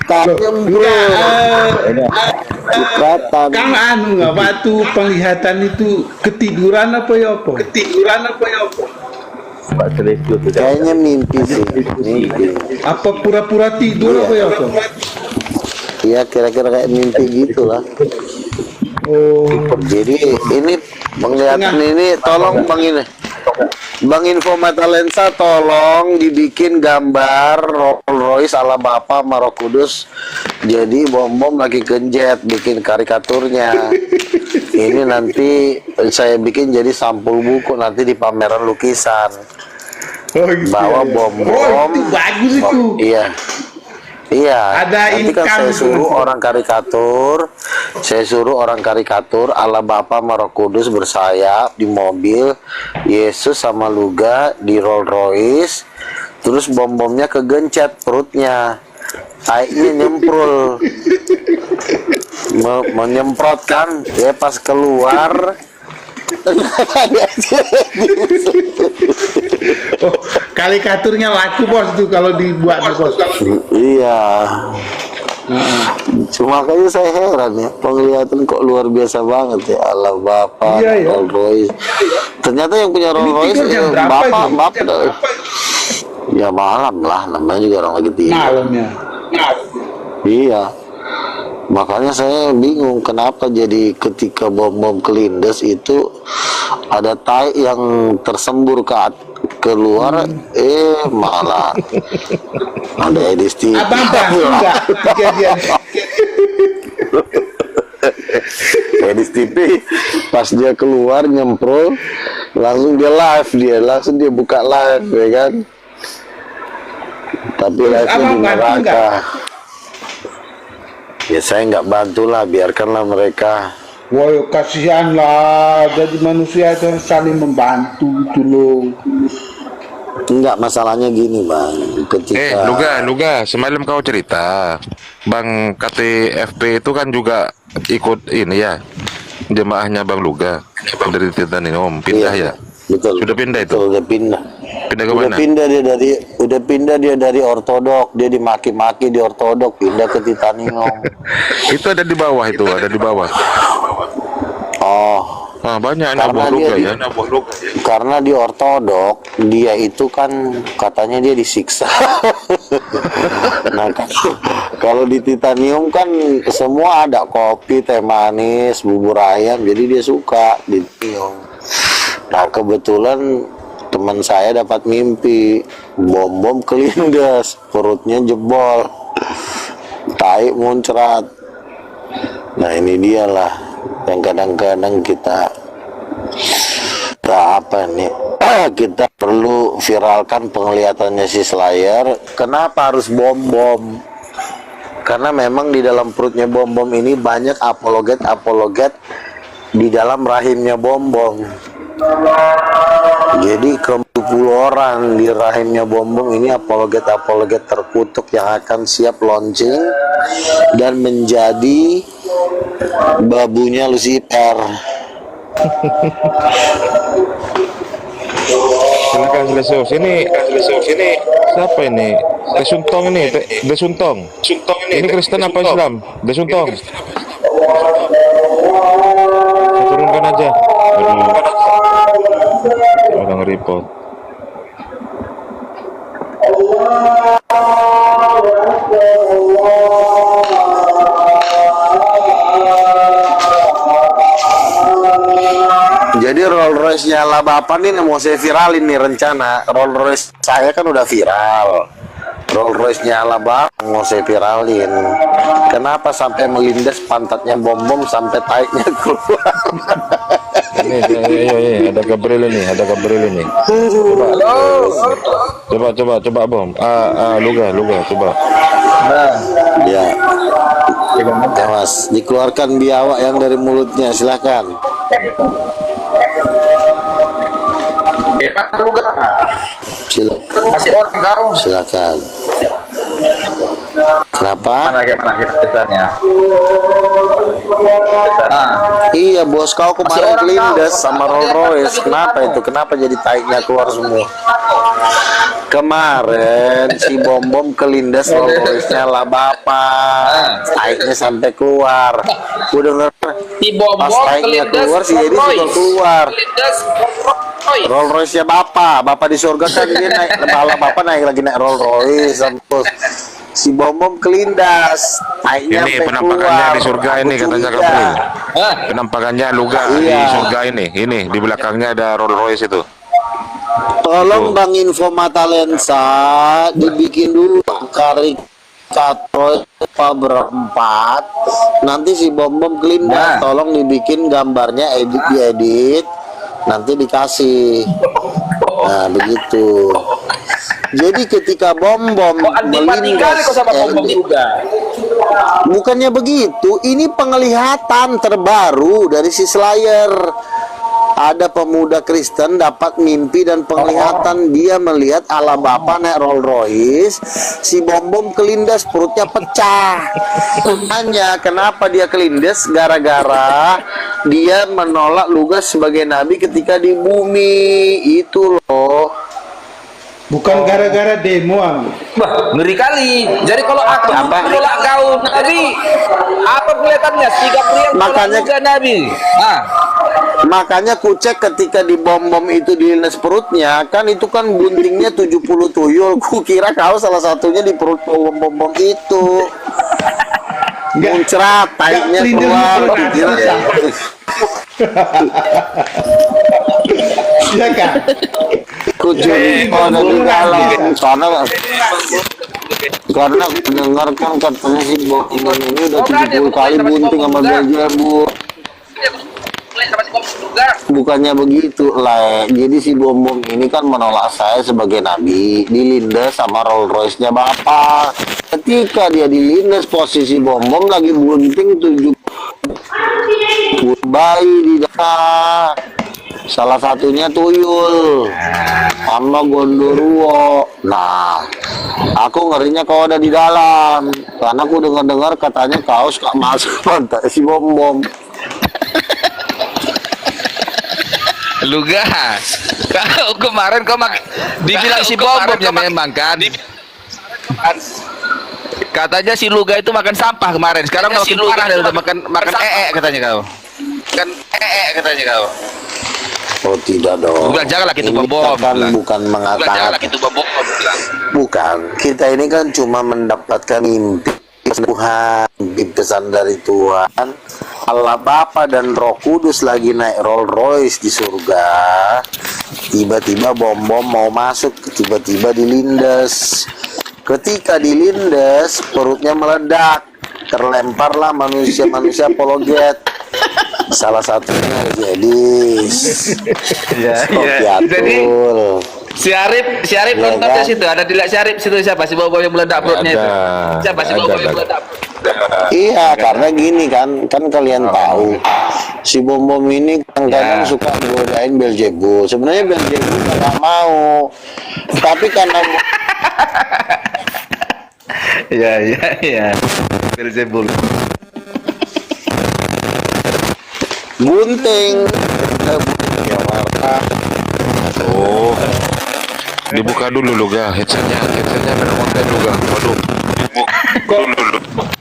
tajam bro. Cipratan. Kang anu nggak waktu penglihatan itu ketiduran apa ya apa? Ketiduran apa ya apa? Pak Serius itu Kayaknya mimpi sih. Mimpi. Apa pura-pura tidur apa ya apa? Iya kira-kira kayak mimpi gitulah. Oh, Jadi ini penglihatan ini tolong Bang Info Mata Lensa tolong dibikin gambar Rolls Royce ala Bapak Roh Kudus. Jadi bom-bom lagi genjet, bikin karikaturnya. Ini nanti saya bikin jadi sampul buku nanti di pameran lukisan. oh gitu Bawa ya. bom-bom. Oh, itu bagus itu. Iya. Iya, Ada nanti kan income saya itu suruh nanti. orang karikatur ala Bapa Roh Kudus bersayap di mobil, Yesus sama Luga di Rolls Royce, terus bom-bomnya kegencet perutnya, airnya nyemprul, menyemprot kan, ya pas keluar. Oh, karikaturnya laku bos tuh kalau dibuat bos. Iya. Cuma kayaknya saya heran ya, penglihatan kok luar biasa banget ya, ala Bapak Iya, ya. Rolls Royce. Ternyata yang punya Rolls Royce tidur jam berapa Bapak. itu? Ya malam lah, namanya juga orang lagi tidur. Malamnya. Iya. Makanya saya bingung kenapa jadi ketika bom-bom kelindes itu ada tai yang tersembur keluar, malah ada edis TV. Abang bantu nggak kejadian? Edis TV pas dia keluar nyemprol langsung dia buka live ya kan, tapi live nya di Abang bantu neraka. nggak? Ya saya nggak bantulah, biarkanlah mereka. Woi kasihan lah, jadi manusia itu harus saling membantu gitu loh. Enggak, masalahnya gini bang, ketika Luga, semalam kau cerita, Bang KTFP itu kan juga ikut ini ya, jemaahnya Bang Luga dari Titanium, pindah Iya, ya? betul. Sudah pindah itu? Betul, udah pindah. Pindah ke Udah mana? pindah dia dari ortodok, dia dimaki-maki di ortodok, pindah ke Titanium. Itu ada di bawah itu, ada di bawah. Oh, Ah, banyak anak Karena buah Luga dia ya. karena di ortodok dia itu kan katanya dia disiksa. Nah, kalau di Titanium kan semua ada kopi, teh manis, bubur ayam, jadi dia suka di Titanium. Nah, kebetulan teman saya dapat mimpi bom-bom kelindes, perutnya jebol, tai muncrat. Nah, ini dialah yang kadang-kadang kita apa nih, kita perlu viralkan penglihatannya si Slayer. Kenapa harus bom-bom? Karena memang di dalam perutnya bom-bom ini banyak apologet di dalam rahimnya bom-bom. Jadi ke 10 orang di rahimnya bom-bom ini apologet terkutuk yang akan siap launching dan menjadi babunya Lucifer. Silakan Lesus. Ini siapa ini? Desuntong ini, Desuntong. Ini Kristen apa Islam? Desuntong. Saya turunkan aja. Aduh. Orang report. Jadi Rolls Royce-nya ala Bapak nih mau saya viralin nih rencana. Rolls Royce saya kan udah viral. Rolls Royce-nya ala Bapak mau saya viralin. Kenapa sampai melindas pantatnya bom-bom sampai taiknya keluar? Ini ada Gabriel ini, Coba bom. Luga, coba. Ya. Ya Mas, dikeluarkan biawak yang dari mulutnya, silakan. Kasih orang kau. Silakan. Kenapa? Mana kita besarnya? Iya bos, kau kemarin kelindes sama Rolls Royce. Kenapa itu? Kenapa jadi taiknya keluar semua? Kemarin si Bom kelindes Rolls Royce-nya lah bapak. Taiknya sampai keluar. Gue denger pas taiknya keluar si Edi juga keluar. Rolls Royce-nya bapak di surga kan dia naik, kepala bapak lagi naik Rolls Royce. Si Bom kelindas, taiknya Ini sampai penampakannya keluar. di surga ini Aku katanya curiga. Kapri. Penampakannya Luga di Iya. surga ini. Ini di belakangnya ada Rolls Royce itu. Tolong Bang Info Mata Lensa dibikin dulu karikatur berempat. Nanti si Bom kelindas, tolong dibikin gambarnya, diedit, nanti dikasih. Nah begitu. Jadi ketika Bom melindas, bukannya begitu. Ini penglihatan terbaru dari si Slayer. Ada pemuda Kristen dapat mimpi dan penglihatan, dia melihat ala Bapa naik Rolls Royce, si Bom kelindas, perutnya pecah. Hanya kenapa dia kelindas? Gara-gara dia menolak Lugas sebagai nabi ketika di bumi. Itu loh. Bukan gara-gara demo. Bah, ngeri kali. Jadi kalau aku menolak kau Nabi, apa kelihatannya? Tiga pria Makanya- juga Nabi. Makanya kucek ketika di bom itu dilindas perutnya, kan itu kan buntingnya 70 tuyul. Ku kira kau salah satunya di perut bom itu. Muncrat, taiknya keluar. Ku kira ya. Iya kan? Ku curiga ada di dalam karena mendengarkan katanya si bom ini udah 70 kali bunting sama Belzebul. Bukannya begitu lah. Jadi si Bom ini kan menolak saya sebagai nabi, dilindas sama Rolls Royce-nya bapak. Ketika dia dilindas, posisi Bom lagi bunting 70 bayi di dalam. Salah satunya tuyul sama gondoruo. Nah, aku ngerinya kau ada di dalam, karena aku dengar katanya kau suka masuk pantai si Bom. Luga, kau kemarin dibilang si Bom ya memang kan. Katanya si Luga itu makan sampah kemarin. Sekarang makin parah dia udah makan katanya kau. Katanya kau. Oh tidak dong. Bukan, janganlah gitu, Ini Bom. kita kan bukan mengatakan. Bukan. Kita ini kan cuma mendapatkan mimpi Tuhan, mimpi pesan dari Tuhan. Allah Bapa dan Roh Kudus lagi naik Rolls Royce di surga. Tiba-tiba Bom mau masuk, tiba-tiba dilindas. Ketika dilindas, perutnya meledak. Terlemparlah manusia-manusia apologet. Salah satunya Jedis. Sofiatul. Si Arif Ya nontonnya kan? situ. Ada di si Arif situ siapa? Si Bom yang meledak perutnya itu. Siapa si Bom yang meledak? Iya, karena gini kan kalian tahu si Bom ini kadang-kadang suka godain Belzebul. Sebenarnya Belzebul nggak mau, tapi karena Iya. Belzebul. gunting, ya warna. Oh. Dibuka dulu Luga, headsetnya ada konten Luga. Waduh. Kok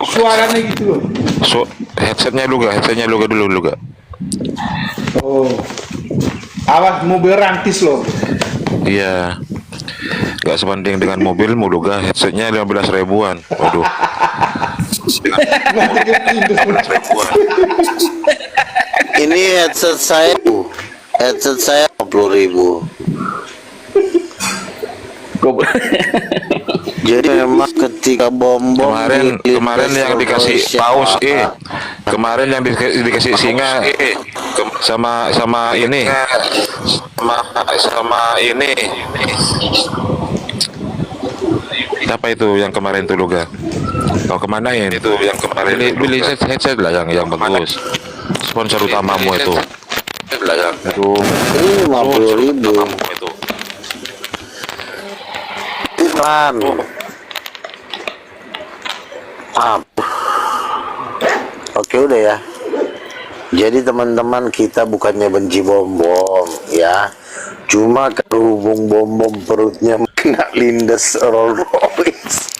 suaranya gitu loh? Headsetnya Luga dulu Luga. Oh. Awas mobil rantis loh. Iya. Gak sebanding dengan mobilmu Luga, headsetnya 15 ribuan. Waduh. Ini headset saya 50.000. Jadi memang ketika Bom kemarin yang dikasih paus kemarin yang dikasih singa sama ini apa itu yang kemarin tuh Luga? Kau kemana ya itu yang kemarin? Beli headset lah yang bagus. Sponsor utamamu itu. belakang. Ini 50.000. Itu. Iklan. Oke udah ya. Jadi teman-teman, kita bukannya benci bom-bom ya. Cuma kerhubung bom-bom perutnya kena lindes Rolls Royce.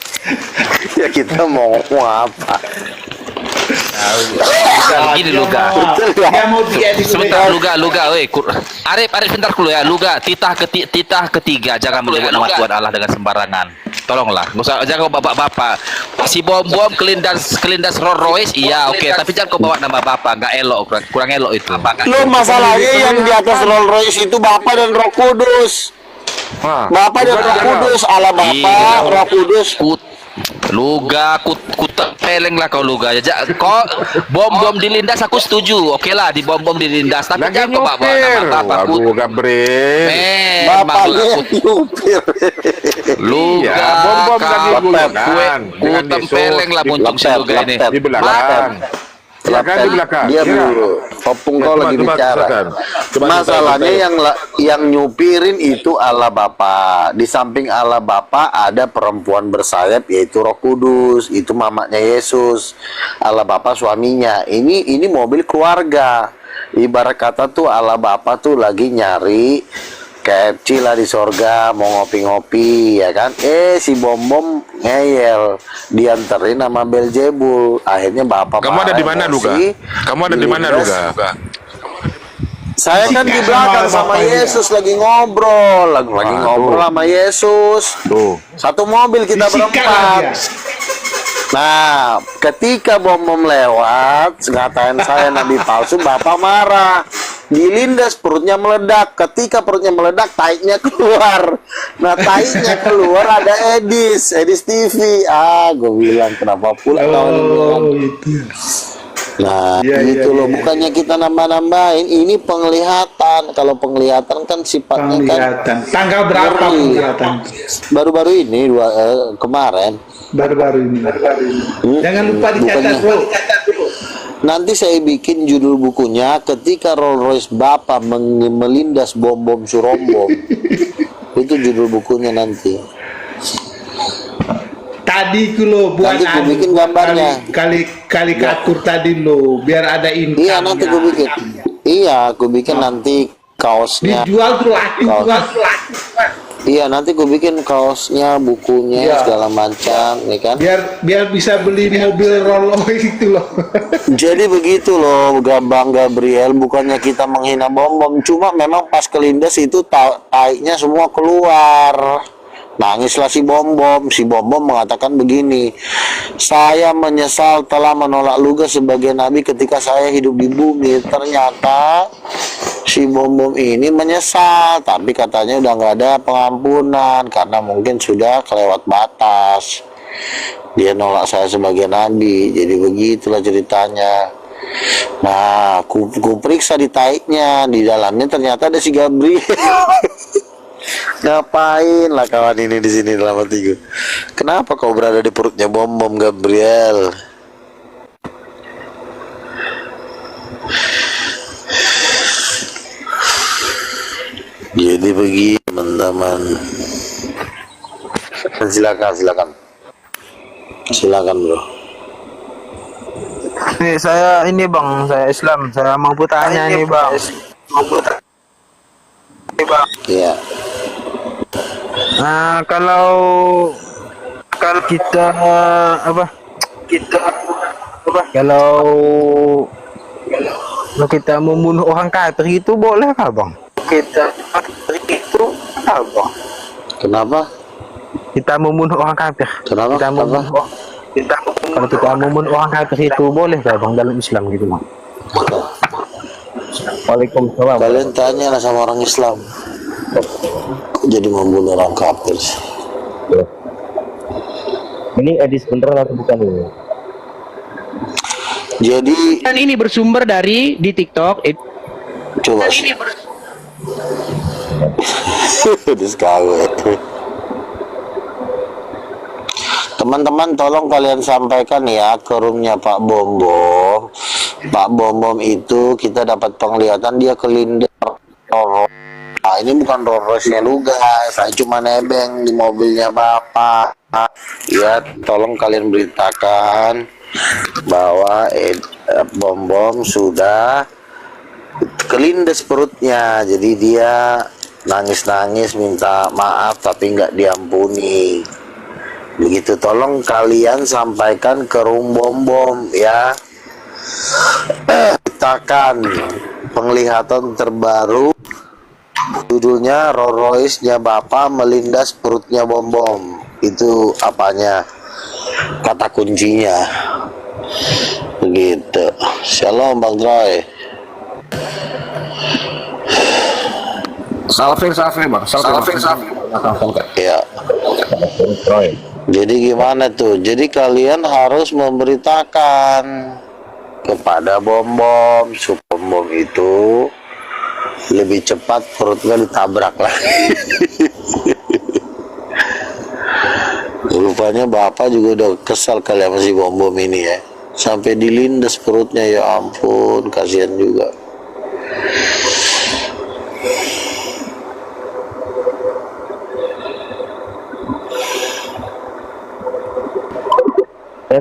Ya kita mau ngomong apa? Gini Luga. Dia mau diedit Sebentar Luga, weh. Arif sebentar dulu ya, Luga. Titah ketiga, jangan menyebut nama Tuhan Allah dengan sembarangan. Tolonglah, jangan kau bapak-bapak. Si bom kelindas Rolls Royce, iya oke, tapi jangan kau bawa nama bapak, nggak elok, kurang elok itu. Lo masalahnya yang di atas Rolls Royce itu Bapak dan Roh Kudus. Bapak dan Roh Kudus, Allah Bapak, Roh Kudus. Luga, peleng lah kau Luga. Kau bom dilindas aku setuju. Oke lah di bom dilindas, tapi jangan kau bawa nama bapak. Waduh, Gabriel. Bapaknya nyupir. Luga, Iya, bom lagi bulan. ku tempeleng lah untuk si Luga ini. Di belakang. Silakan di belakang. Dia Iya. dulu. Opung kau Coba, lagi coba, bicara. silakan. Coba, Masalahnya coba. yang nyupirin itu Allah Bapa. Di samping Allah Bapa ada perempuan bersayap yaitu Roh Kudus. Itu mamanya Yesus. Allah Bapa suaminya. Ini mobil keluarga. Ibarat kata tuh Allah Bapa tuh lagi nyari KFC lah di sorga, mau ngopi-ngopi ya kan, si bom ngeyel, dianterin sama Beelzebul. Akhirnya bapak Kamu ada di mana, Luga? Kamu ada di mana, Luga? Saya kan di belakang sama Yesus lagi ngobrol, lagi ngobrol sama Yesus. Tuh. Satu mobil kita berempat. Nah, ketika bom lewat, ngatain saya nabi palsu, bapak marah. Dilindas, perutnya meledak. Ketika perutnya meledak, taiknya keluar. Nah, taiknya keluar ada Edis TV. Gue bilang kenapa pula kawan bilang. Itu. Nah, gitu loh. Bukannya kita nambah-nambahin. Ini penglihatan. Kalau penglihatan kan sifatnya Penglihatan. Tanggal berapa ngeri. penglihatan? Baru-baru ini kemarin. Baru-baru ini. Jangan lupa dicatat bro. Nanti saya bikin judul bukunya ketika Rolls Royce Bapak melindas bom Surombom. Itu judul bukunya nanti. Tadi lo buat Nanti gue bikin gambarnya. kali katur tadi lo biar ada income. Iya nanti gue bikin. Iya, gue bikin nanti kaosnya. Dijual tuh laku kan. Iya nanti gue bikin kaosnya, bukunya segala macam, ya kan? Biar bisa beli mobil Rolls Royce itu loh. Jadi begitu loh, Bang Gabriel. Bukannya kita menghina bom, cuma memang pas kelindas itu taiknya semua keluar. Nangislah si bom mengatakan begini, saya menyesal telah menolak Luga sebagai nabi ketika saya hidup di bumi. Ternyata si bom ini menyesal, tapi katanya udah nggak ada pengampunan karena mungkin sudah kelewat batas. Dia nolak saya sebagai nabi. Jadi begitulah ceritanya. Nah, ku periksa di taiknya, di dalamnya ternyata ada si Gabriel. Ngapain lah kawan ini di sini dalam hatiku? Kenapa kau berada di perutnya bom Gabriel? Jadi begini teman-teman. Silakan bro. Nih saya ini bang, saya Islam, saya mau bertanya nih bang. Iya. Nah kalau kita kalau kita membunuh orang kafir itu boleh kah bang? Kenapa? Kita membunuh orang kafir. Kenapa? Kalau kita membunuh orang kafir itu boleh kah bang dalam Islam gitu bang? Waalaikumsalam. Kalian tanyalah sama orang Islam. Jadi membunuh orang kafir. Ini edis beneran atau bukan ini? Jadi Dan ini bersumber dari di TikTok. coba sih. Udah sekali. Teman-teman tolong kalian sampaikan ya ke roomnya Pak Bombo Pak Bom Bom itu kita dapat penglihatan dia kelindes. Nah, ini bukan Rolls Royce-nya Luga, saya cuma nebeng di mobilnya Bapak. Ya, tolong kalian beritakan bahwa Bom Bom sudah kelindes perutnya, jadi dia nangis-nangis minta maaf tapi nggak diampuni. Begitu, tolong kalian sampaikan ke Rum Bom Bom ya. Beritakan penglihatan terbaru, judulnya Rolls Royce-nya Bapak melindas perutnya Bom Bom. Itu apanya, kata kuncinya. Begitu. Shalom Bang Troy. Salve bang, salve. Ya. Jadi gimana tuh? Jadi kalian harus memberitakan kepada Bom Bom supaya Bom Bom itu lebih cepat perutnya ditabrak lagi. Rupanya Bapak juga udah kesal kali sama si Bom Bom ini ya. Sampai dilindas perutnya, ya ampun, kasihan juga.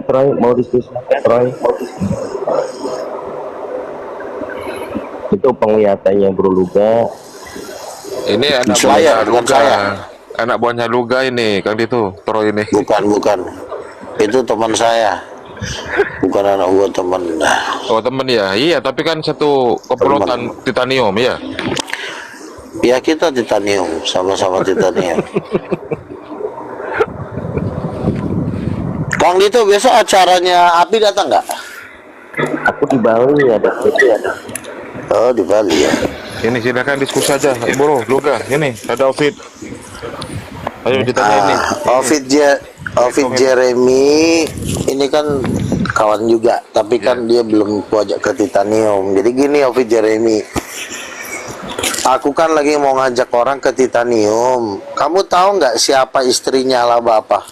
Troy mau diskusi. Troy itu penglihatannya Bro Luga. Ini anak Saya, buahnya bukan Luga. saya. Anak buahnya Luga ini, Kang Dito, Troy ini. Bukan. Itu teman saya. Bukan anak gua, teman. Oh, temen ya? Iya, tapi kan satu komplotan titanium ya. Ya kita titanium, sama-sama titanium. Kang Dito, besok acaranya Api datang nggak? Aku di Bali ada. Oh, di Bali ya. Ini silakan diskusi aja, Bro, Luga. Ini ada Ovid. Ayo ditanya ini. Ovid Jeremy ini kan kawan juga, tapi kan dia belum kuajak ke titanium. Jadi gini Ovid Jeremy, aku kan lagi mau ngajak orang ke titanium. Kamu tahu nggak siapa istrinya Ala Bapak?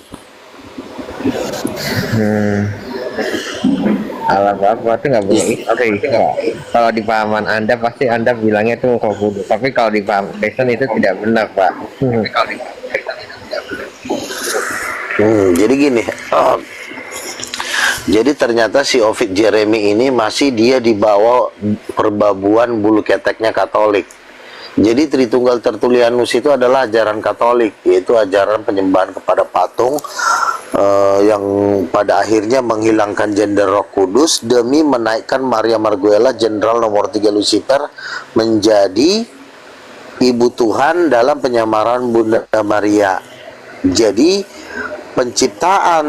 Ala Bapak itu nggak punya istri. Kalau di pahaman Anda pasti Anda bilangnya itu Kobudo. Tapi kalau di paham Kristen itu tidak benar, Pak. Jadi gini, jadi ternyata si Ovid Jeremy ini masih dia dibawa perbabuan bulu keteknya Katolik. Jadi Tritunggal Tertulianus itu adalah ajaran Katolik, yaitu ajaran penyembahan kepada patung yang pada akhirnya menghilangkan gender Roh Kudus demi menaikkan Maria Marguela, jenderal nomor 3 Lucifer, menjadi ibu Tuhan dalam penyamaran Bunda Maria. Jadi penciptaan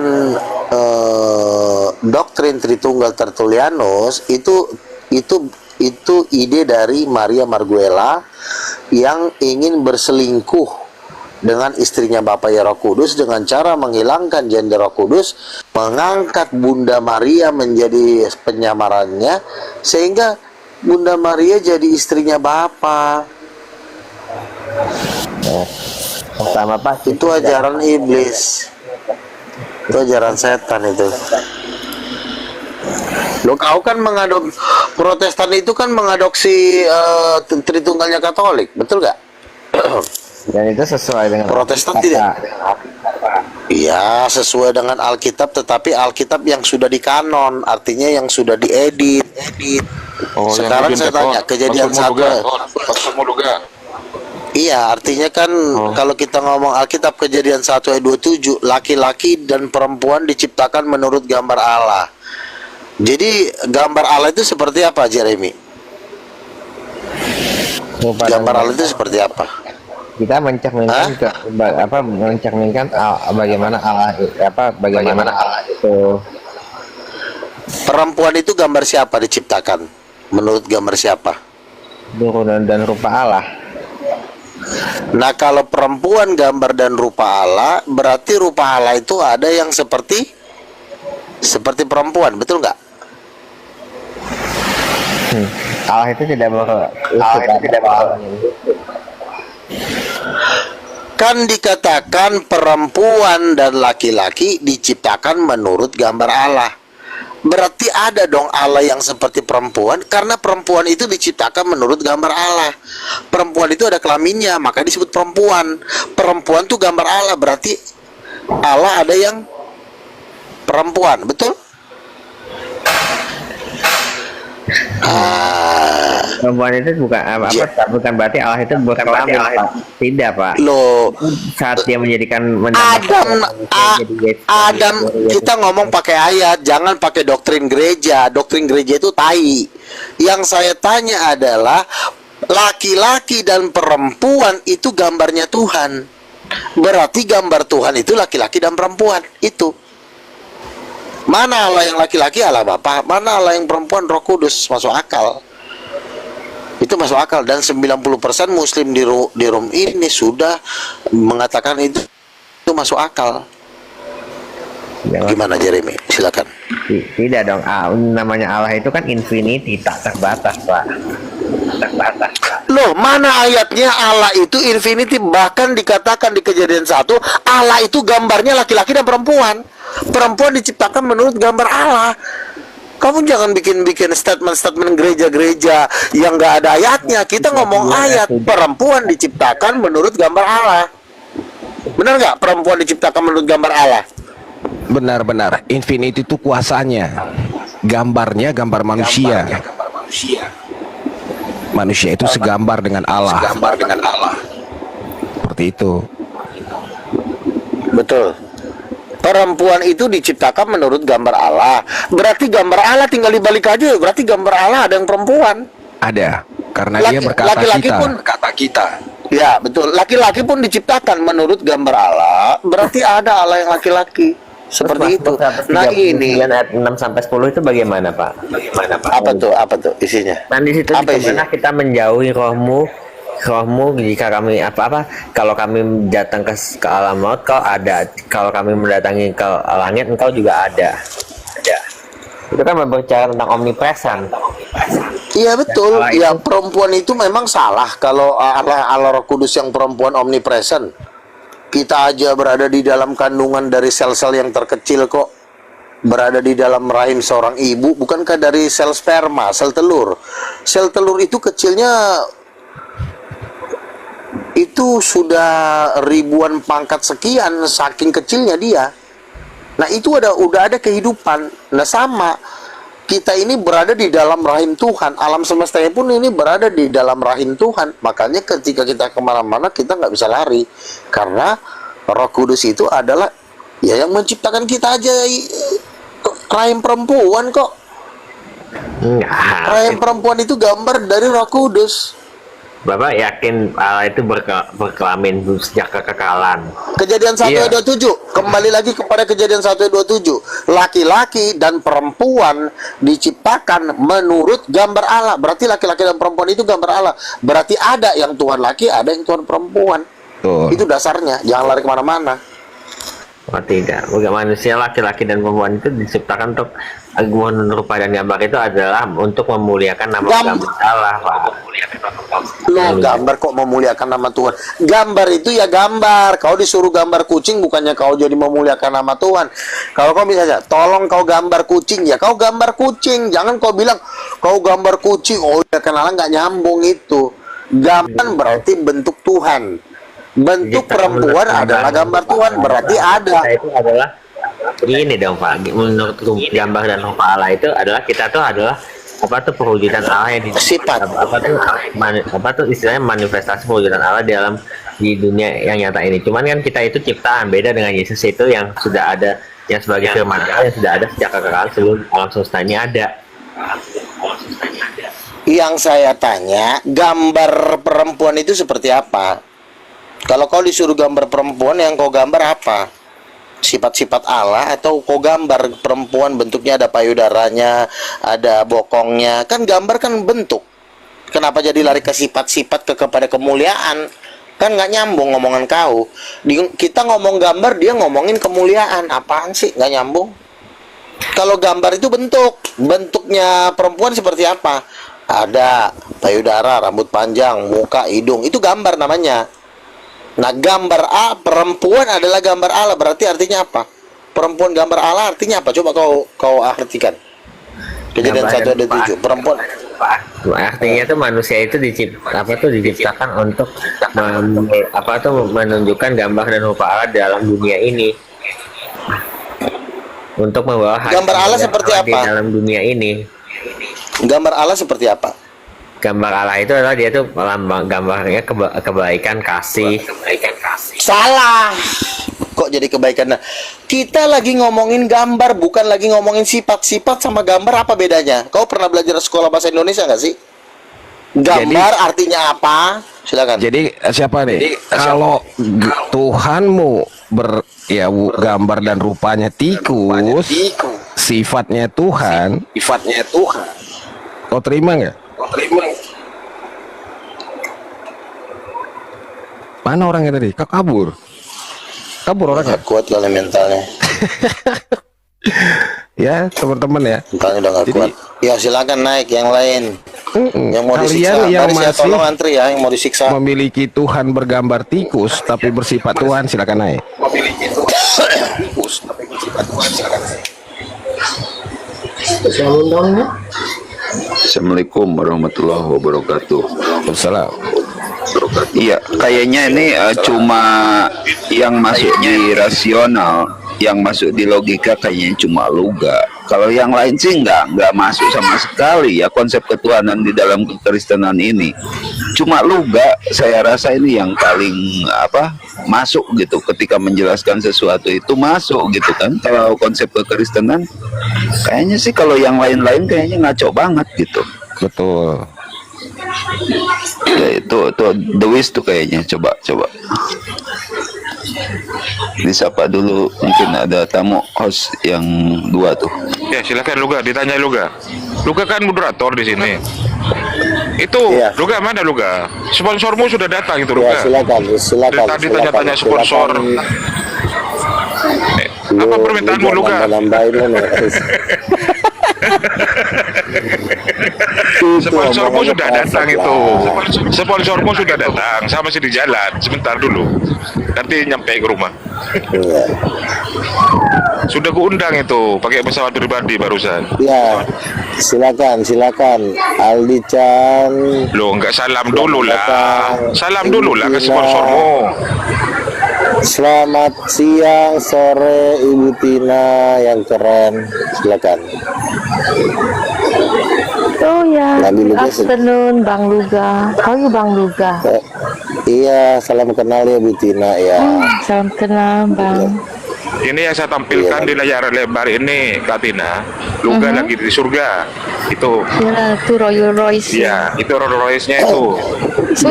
doktrin Tritunggal Tertulianus itu ide dari Maria Marguela yang ingin berselingkuh dengan istrinya Bapa ya Roh Kudus dengan cara menghilangkan gender Roh Kudus, mengangkat Bunda Maria menjadi penyamarannya sehingga Bunda Maria jadi istrinya Bapa. Pertama pasti Itu ajaran iblis. Itu ajaran setan itu. Lo kau kan Protestan itu kan mengadopsi Tritunggalnya Katolik, betul gak? dan itu sesuai dengan Protestan tidak? Iya, sesuai dengan Alkitab, tetapi Alkitab yang sudah dikanon, artinya yang sudah diedit. Oh, Sekarang saya tanya, Kejadian 1. Iya, artinya kan kalau kita ngomong Alkitab Kejadian 1 ayat 27, laki-laki dan perempuan diciptakan menurut gambar Allah. Jadi gambar Allah itu seperti apa, Jeremy? Gambar Allah itu seperti apa? kita mencerminkan bagaimana Allah itu. Perempuan itu gambar siapa diciptakan? Menurut gambar siapa? Turunan dan rupa Allah. Nah, kalau perempuan gambar dan rupa Allah, berarti rupa Allah itu ada yang seperti perempuan, betul nggak? Allah itu tidak Kan dikatakan perempuan dan laki-laki diciptakan menurut gambar Allah. Berarti ada dong Allah yang seperti perempuan, karena perempuan itu diciptakan menurut gambar Allah. Perempuan itu ada kelaminnya, maka disebut perempuan. Perempuan tuh gambar Allah, berarti Allah ada yang perempuan, betul? Perempuan itu bukan bukan berarti Allah itu berkelamin, Pak. Tidak, Pak. Loh, Saat dia menjadikan Adam, kita ngomong pakai ayat, jangan pakai doktrin gereja. Doktrin gereja itu tai. Yang saya tanya adalah laki-laki dan perempuan itu gambarnya Tuhan. Berarti gambar Tuhan itu laki-laki dan perempuan. Itu. Mana Allah yang laki-laki? Allah Bapa. Mana Allah yang perempuan? Roh Kudus. Masuk akal. Itu masuk akal. Dan 90% muslim di Rom ini sudah mengatakan itu masuk akal. Gimana Jeremy? Silakan. Tidak dong. Namanya Allah itu kan infinity, tak terbatas, Pak. Terbatas, Pak. Loh, mana ayatnya Allah itu infinity? Bahkan dikatakan di Kejadian 1, Allah itu gambarnya laki-laki dan perempuan. Perempuan diciptakan menurut gambar Allah. Kamu jangan bikin statement-statement gereja-gereja yang nggak ada ayatnya. Kita ngomong ayat. Perempuan diciptakan menurut gambar Allah. Benar nggak? Perempuan diciptakan menurut gambar Allah. Benar-benar. Infinity itu kuasanya. Gambarnya gambar manusia. Manusia itu segambar dengan Allah. Seperti itu. Betul. Perempuan itu diciptakan menurut gambar Allah. Berarti gambar Allah tinggal dibalik aja. Berarti gambar Allah ada yang perempuan. Ada. Karena dia berkata kita. Ya, betul. Laki-laki pun diciptakan menurut gambar Allah. Berarti ada Allah yang laki-laki. Seperti itu. Nah, ini ayat 6 sampai 10 itu bagaimana, Pak? Apa tuh isinya? Nah, di situ dimana kita menjauhi rohmu jika kami kalau kami datang ke alam maut kau ada, kalau kami mendatangi ke langit engkau juga ada. Itu kan berbicara tentang omnipresent. Iya betul. Ya, perempuan itu memang salah kalau Allah Roh Kudus yang perempuan omnipresent. Kita aja berada di dalam kandungan dari sel-sel yang terkecil kok. Berada di dalam rahim seorang ibu, bukankah dari sel sperma, sel telur. Sel telur itu kecilnya itu sudah ribuan pangkat sekian, saking kecilnya dia. Nah, itu udah ada kehidupan. Nah, sama kita ini berada di dalam rahim Tuhan. Alam semesta pun ini berada di dalam rahim Tuhan. Makanya ketika kita kemana-mana kita nggak bisa lari, karena Roh Kudus itu adalah ya yang menciptakan kita aja. Rahim perempuan kok. Rahim perempuan itu gambar dari Roh Kudus. Bapak yakin Allah itu berkelamin sejak kekekalan? Kejadian 1 ayat 27. Kembali lagi kepada Kejadian 1 ayat 27. Laki-laki dan perempuan diciptakan menurut gambar Allah. Berarti laki-laki dan perempuan itu gambar Allah. Berarti ada yang Tuhan laki, ada yang Tuhan perempuan. Itu dasarnya. Jangan lari kemana-mana. Oh tidak, bukan manusia, laki-laki dan perempuan itu diciptakan untuk rupa dan gambar itu adalah untuk memuliakan nama gambar Allah, Pak. Loh, gambar kok memuliakan nama Tuhan? Gambar itu ya gambar. Kau disuruh gambar kucing, bukannya kau jadi memuliakan nama Tuhan. Kalau kau misalnya, tolong kau gambar kucing, ya kau gambar kucing. Jangan kau bilang kau gambar kucing. Oh ya, kenalan nggak nyambung itu. Gambar berarti bentuk Tuhan. Bentuk perempuan adalah gambar Tuhan, berarti ada. Itu adalah ini dong, Pak. Menurut gambar dan rupa Allah itu adalah kita tuh adalah perwujudan Allah yang sifat. Apa tuh istilahnya manifestasi perwujudan Allah di dunia yang nyata ini. Cuman kan kita itu ciptaan, beda dengan Yesus itu yang sudah ada, yang sebagai firman Allah yang sudah ada sejak kekekalan sebelum alam semesta ini ada. Yang saya tanya, gambar perempuan itu seperti apa? Kalau kau disuruh gambar perempuan, yang kau gambar apa? Sifat-sifat Allah, atau kau gambar perempuan bentuknya ada payudaranya, ada bokongnya? Kan gambar kan bentuk. Kenapa jadi lari ke sifat-sifat kepada kemuliaan? Kan nggak nyambung ngomongan kau. Kita ngomong gambar, dia ngomongin kemuliaan. Apaan sih? Nggak nyambung. Kalau gambar itu bentuknya perempuan seperti apa? Ada payudara, rambut panjang, muka, hidung. Itu gambar namanya. Nah, gambar perempuan adalah gambar Allah. Berarti artinya apa? Perempuan gambar Allah artinya apa? Coba kau artikan. Kejadian 1 ayat 7 perempuan. Artinya tuh manusia itu diciptakan untuk menunjukkan gambar dan rupa Allah dalam dunia ini, untuk membawa gambar Allah seperti apa di dalam dunia ini. Gambar Allah seperti apa? Gambar Allah itu adalah dia tuh gambarnya kebaikan, kasih. Salah. Kok jadi kebaikan? Nah, kita lagi ngomongin gambar, bukan lagi ngomongin sifat sama gambar. Apa bedanya? Kau pernah belajar sekolah bahasa Indonesia nggak sih? Gambar artinya apa? Silakan. Jadi siapa nih? Kalau Tuhanmu gambar dan rupanya tikus, sifatnya Tuhan. Kau terima nggak? Mana orangnya tadi? Kabur orangnya. Kuat kali mentalnya. Ya teman-teman ya. Mentalnya udah nggak kuat. Ya silakan naik yang lain. Yang mau Kalian disiksa, yang ya, masih tolong antri ya, yang mau disiksa. memiliki Tuhan bergambar tikus tapi bersifat Tuhan, silakan naik. Assalamualaikum warahmatullahi wabarakatuh. Wassalam. Iya, kayaknya ini cuma yang masuk di rasional, yang masuk di logika kayaknya cuma Luga. Kalau yang lain sih nggak masuk sama sekali ya konsep ketuhanan di dalam kekristenan ini. Cuma Luga saya rasa ini yang paling masuk gitu ketika menjelaskan sesuatu itu masuk gitu kan. Kalau konsep kekristenan kayaknya sih kalau yang lain-lain kayaknya ngaco banget gitu. Betul. Ya itu The Wiz tuh kayaknya coba disapa dulu, mungkin ada tamu host yang 2 tuh. Ya silakan Luga, ditanya Luga. Luga kan moderator di sini. Itu Luga mana Luga? Sponsormu sudah datang itu Luga. Ya, silakan. Tadi tanya-tanya sponsor. Apa permintaanmu Luga? Sponsormu sudah datang itu. Sponsormu sudah datang. Saya masih di jalan. Sebentar dulu. Nanti nyampe ke rumah. Sudah kuundang itu pakai pesawat pribadi barusan. Ya, silakan Aldi Chan. Loh, enggak salam dulu lah. Salam dulu lah ke sponsormu. Selamat siang, sore Ibu Tina yang keren. Silakan. Oh ya, good afternoon Bang Luga. How are you Bang Luga? Iya, salam kenal ya Bu Tina ya. Salam kenal Bang. Ini yang saya tampilkan di layar lebar ini, Kak Tina. Luga lagi di surga. Itu. Ya, itu Royal Royce. Iya, itu Rolls Royce-nya itu. So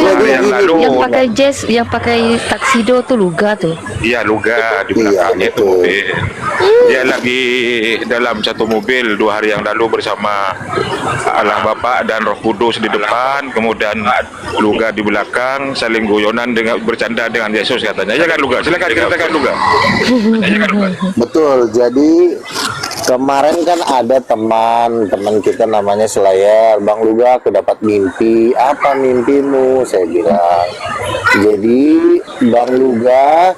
yang pakai jazz, yang pakai taksido tuh Luga tuh. Iya, Luga di belakangnya itu mobil. Dia lagi dalam satu mobil 2 hari yang lalu bersama Allah Bapa dan Roh Kudus di depan, kemudian Luga di belakang saling guyonan dengan bercanda dengan Yesus katanya. Ya kan Luga? Silakan dikatakan Luga. Betul. Jadi kemarin kan ada teman kita namanya Slayer, Bang Luga, aku dapat mimpi. Apa mimpimu? Saya bilang. Jadi Bang Luga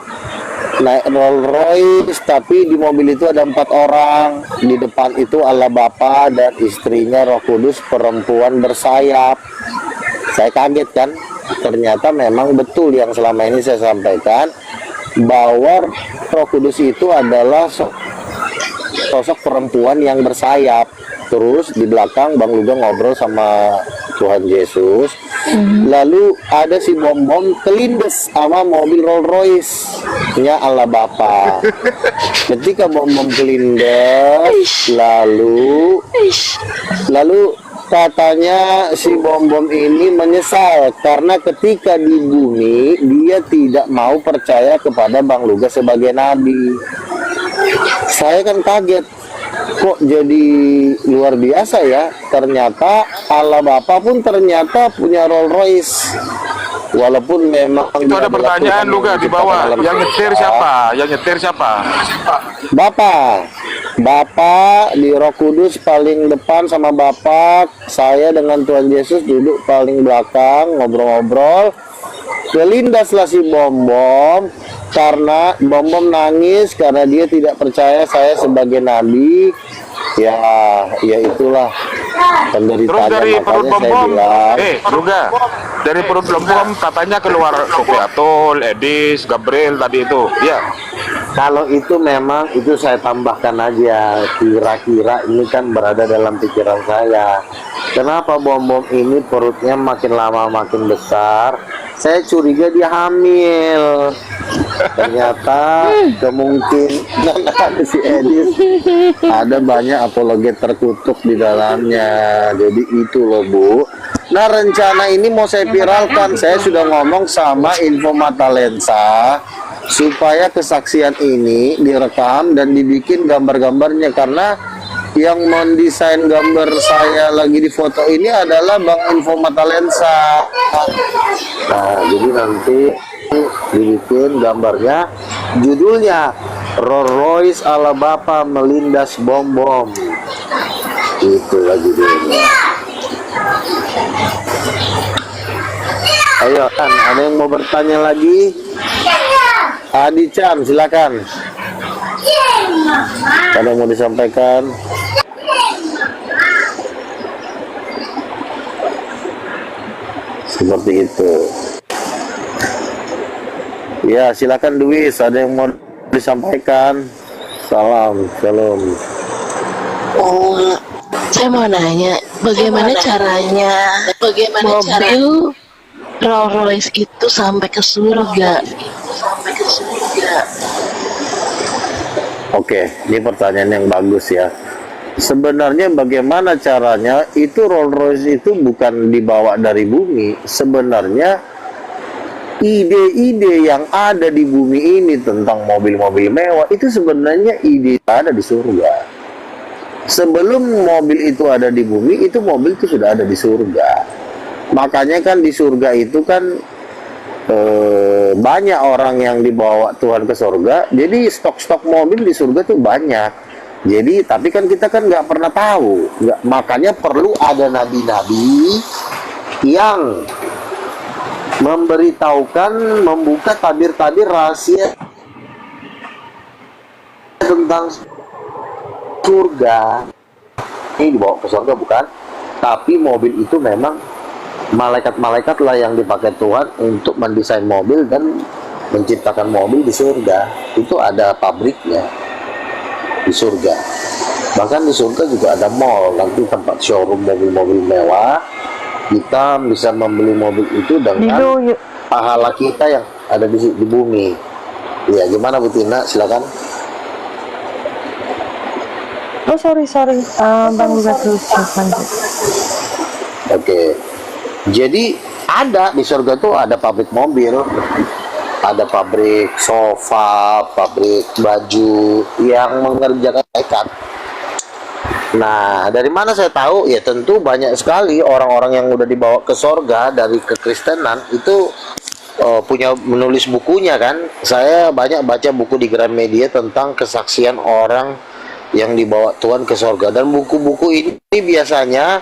naik Rolls Royce, tapi di mobil itu ada 4 orang. Di depan itu Allah Bapa dan istrinya Roh Kudus, perempuan bersayap. Saya kaget kan, ternyata memang betul yang selama ini saya sampaikan, bahwa Roh Kudus itu adalah sosok perempuan yang bersayap. Terus di belakang Bang Luga ngobrol sama Tuhan Yesus. Lalu ada si bom kelindes sama mobil Rolls Royce nya Allah Bapa. Ketika bom kelindes, lalu katanya si bom ini menyesal karena ketika di bumi dia tidak mau percaya kepada Bang Luga sebagai nabi. Saya kan kaget, kok jadi luar biasa ya. Ternyata Allah Bapa pun ternyata punya Rolls Royce. Walaupun memang itu ada pertanyaan Luga di bawah. Yang nyetir siapa? Bapak di Roh Kudus paling depan sama Bapak. Saya dengan Tuhan Yesus duduk paling belakang ngobrol-ngobrol. Kelindaslah si bom karena bom nangis karena dia tidak percaya saya sebagai nabi. Ya, ya itulah Terus penderitaannya, dari perut makanya saya bom-bom, bilang. juga dari perut bom-bom katanya keluar Sofi Atul, Edis, Gabriel tadi itu, ya. Kalau itu memang itu saya tambahkan aja, kira-kira ini kan berada dalam pikiran saya. Kenapa bom-bom ini perutnya makin lama makin besar? Saya curiga dia hamil. Ternyata kemungkinan ada si Edis, ada banyak apologet terkutuk di dalamnya. Jadi itu loh Bu. Nah rencana ini mau saya viralkan. Saya sudah ngomong sama Info Mata Lensa supaya kesaksian ini direkam dan dibikin gambar-gambarnya, karena yang mendesain gambar saya lagi di foto ini adalah Bang Info Mata Lensa. Nah, jadi nanti dibikin gambarnya, judulnya Rolls Royce ala Bapak melindas bom-bom. Itulah judulnya. Ayo kan, ada yang mau bertanya lagi? Adi Chan, silakan. Ada yang mau disampaikan? Seperti itu. Ya, silakan Duis, ada yang mau disampaikan? Salam, shalom. Oh, saya mau nanya, bagaimana caranya mobil Rolls Royce itu sampai ke surga? Oke, ini pertanyaan yang bagus ya. Sebenarnya bagaimana caranya itu Rolls Royce itu bukan dibawa dari bumi. Sebenarnya ide-ide yang ada di bumi ini tentang mobil-mobil mewah itu sebenarnya ide ada di surga. Sebelum mobil itu ada di bumi, itu mobil itu sudah ada di surga. Makanya kan di surga itu kan banyak orang yang dibawa Tuhan ke surga. Jadi stok-stok mobil di surga tuh banyak. Jadi tapi kan kita kan nggak pernah tahu. Makanya perlu ada nabi-nabi yang memberitahukan, membuka tabir-tabir rahasia tentang surga. Ini dibawa ke surga bukan? Tapi mobil itu memang malaikat-malaikat lah yang dipakai Tuhan untuk mendesain mobil dan menciptakan mobil di surga. Itu ada pabriknya di surga. Bahkan di surga juga ada mall, nanti tempat showroom mobil-mobil mewah. Kita bisa membeli mobil itu dengan pahala kita yang ada di bumi. Ya, gimana Bu Tina? Silakan. Oh sorry, Bang Luga terus lanjut. Oke. Jadi ada di surga tuh ada pabrik mobil, ada pabrik sofa, pabrik baju yang mengerjakan malaikat. Nah, dari mana saya tahu? Ya tentu banyak sekali orang-orang yang udah dibawa ke surga dari kekristenan itu punya menulis bukunya kan. Saya banyak baca buku di Gramedia tentang kesaksian orang yang dibawa Tuhan ke surga, dan buku-buku ini biasanya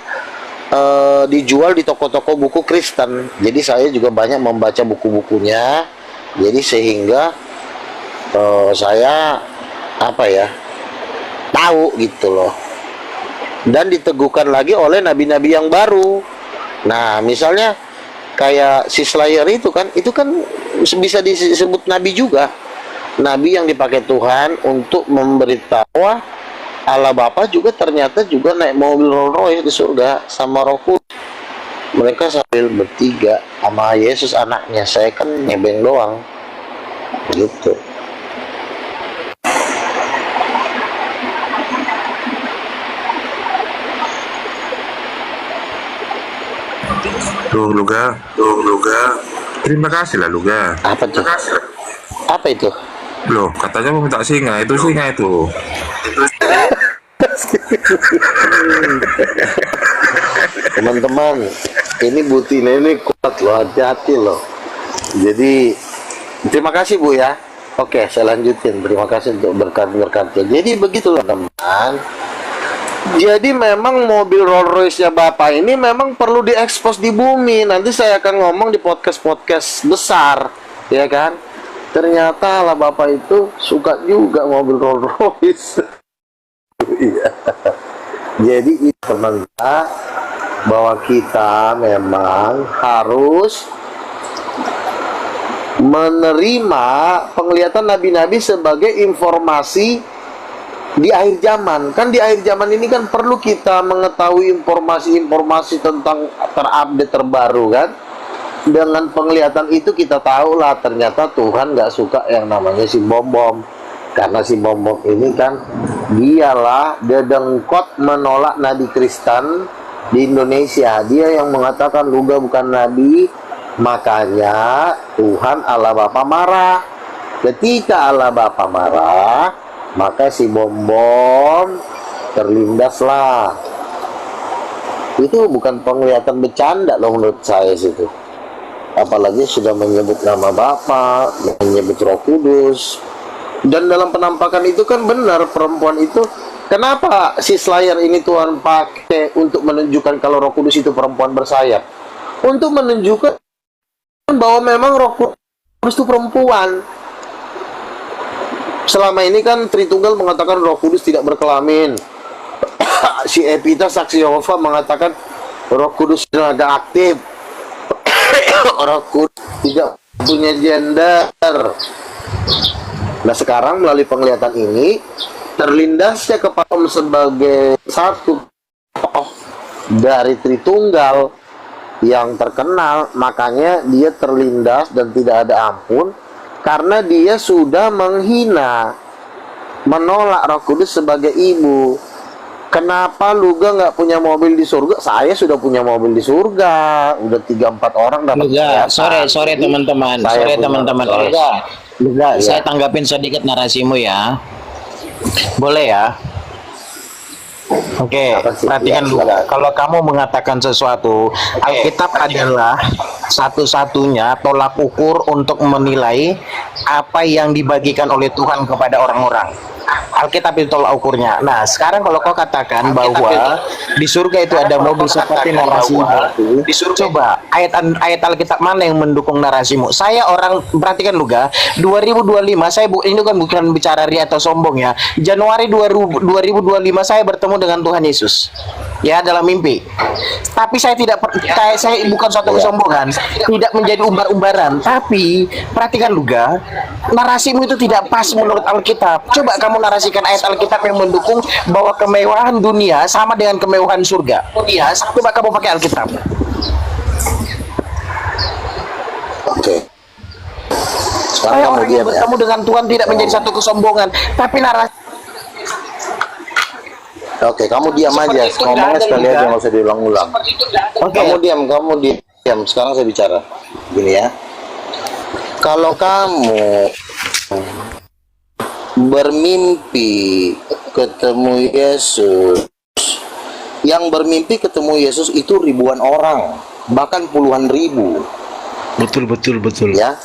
dijual di toko-toko buku Kristen. Jadi saya juga banyak membaca buku-bukunya. Jadi sehingga saya tahu gitu loh. Dan diteguhkan lagi oleh nabi-nabi yang baru. Nah, misalnya kayak si Slayer itu kan bisa disebut nabi juga. Nabi yang dipakai Tuhan untuk memberitahu Allah Bapa juga ternyata juga naik mobil Rolls Royce di surga sama Roh Kudus. Mereka sambil bertiga sama Yesus anaknya. Saya kan nebeng doang. Gitu. Tuh Luga. Terima kasih lah Luga. Apa tuh? Apa itu? Loh, katanya mau minta singa itu. Teman-teman, ini Bu Tina ini kuat loh, hati-hati loh. Jadi terima kasih Bu ya. Oke, saya lanjutin. Terima kasih untuk berkat-berkatnya. Jadi begitulah teman. Jadi memang mobil Rolls Royce-nya Bapak ini memang perlu diekspos di bumi. Nanti saya akan ngomong di podcast-podcast besar, ya kan? Ternyata lah Bapak itu suka juga mobil Rolls Royce. Iya. Jadi itu teman-teman, bahwa kita memang harus menerima penglihatan nabi-nabi sebagai informasi di akhir zaman. Kan di akhir zaman ini kan perlu kita mengetahui informasi-informasi tentang terupdate terbaru kan. Dengan penglihatan itu kita tahulah ternyata Tuhan nggak suka yang namanya si bom-bom. Karena si bom-bom ini kan dialah dedengkot menolak Nabi Kristen di Indonesia. Dia yang mengatakan Luga bukan nabi. Makanya Tuhan Allah Bapa marah. Ketika Allah Bapa marah, maka si bom-bom terlindaslah. Itu bukan penglihatan bercanda loh menurut saya situ. Apalagi sudah menyebut nama Bapa, menyebut Roh Kudus. Dan dalam penampakan itu kan benar perempuan itu. Kenapa si Slayer ini Tuhan pakai untuk menunjukkan kalau Roh Kudus itu perempuan bersayap? Untuk menunjukkan bahwa memang Roh Kudus itu perempuan. Selama ini kan Tritunggal mengatakan Roh Kudus tidak berkelamin. Si Epita Saksi Yehova mengatakan Roh Kudus tenaga aktif. Roh Kudus tidak punya gender. Nah sekarang melalui penglihatan ini terlindasnya kepada sebagai satu tokoh dari Tritunggal yang terkenal, makanya dia terlindas dan tidak ada ampun karena dia sudah menghina, menolak Roh Kudus sebagai ibu. Kenapa Luga nggak punya mobil di surga? Saya sudah punya mobil di surga, udah 3-4 orang dapat. Luga, sore teman-teman, Luga, saya tanggapin sedikit narasimu ya. Boleh ya? Oke, perhatikan dulu. Kalau kamu mengatakan sesuatu, Alkitab adalah satu-satunya tolak ukur untuk menilai apa yang dibagikan oleh Tuhan kepada orang-orang. Alkitab itu tolak ukurnya. Nah, sekarang kalau kau katakan bahwa di surga itu ada mobil seperti narasimu, coba ayat Alkitab mana yang mendukung narasimu? Saya orang, perhatikan Luga, 2025 saya ini kan bukan bicara ria atau sombong ya. Januari 2025 saya bertemu dengan Tuhan Yesus. Ya, dalam mimpi. Tapi saya tidak saya bukan suatu kesombongan, tidak menjadi umbar-umbaran, tapi perhatikan Luga, narasimu itu tidak pas menurut Alkitab. Coba kamu narasikan ayat Alkitab yang mendukung bahwa kemewahan dunia sama dengan kemewahan surga. Coba kamu pakai Alkitab. Oke. Saya orang yang bertemu dengan Tuhan tidak menjadi satu kesombongan, tapi narasi. Oke, kamu diam aja. Ngomongnya sekali aja, nggak usah diulang-ulang. Kamu diam. Sekarang saya bicara. Gini ya. Kalau kamu bermimpi ketemu Yesus, yang bermimpi ketemu Yesus itu ribuan orang, bahkan puluhan ribu. Betul. Ya.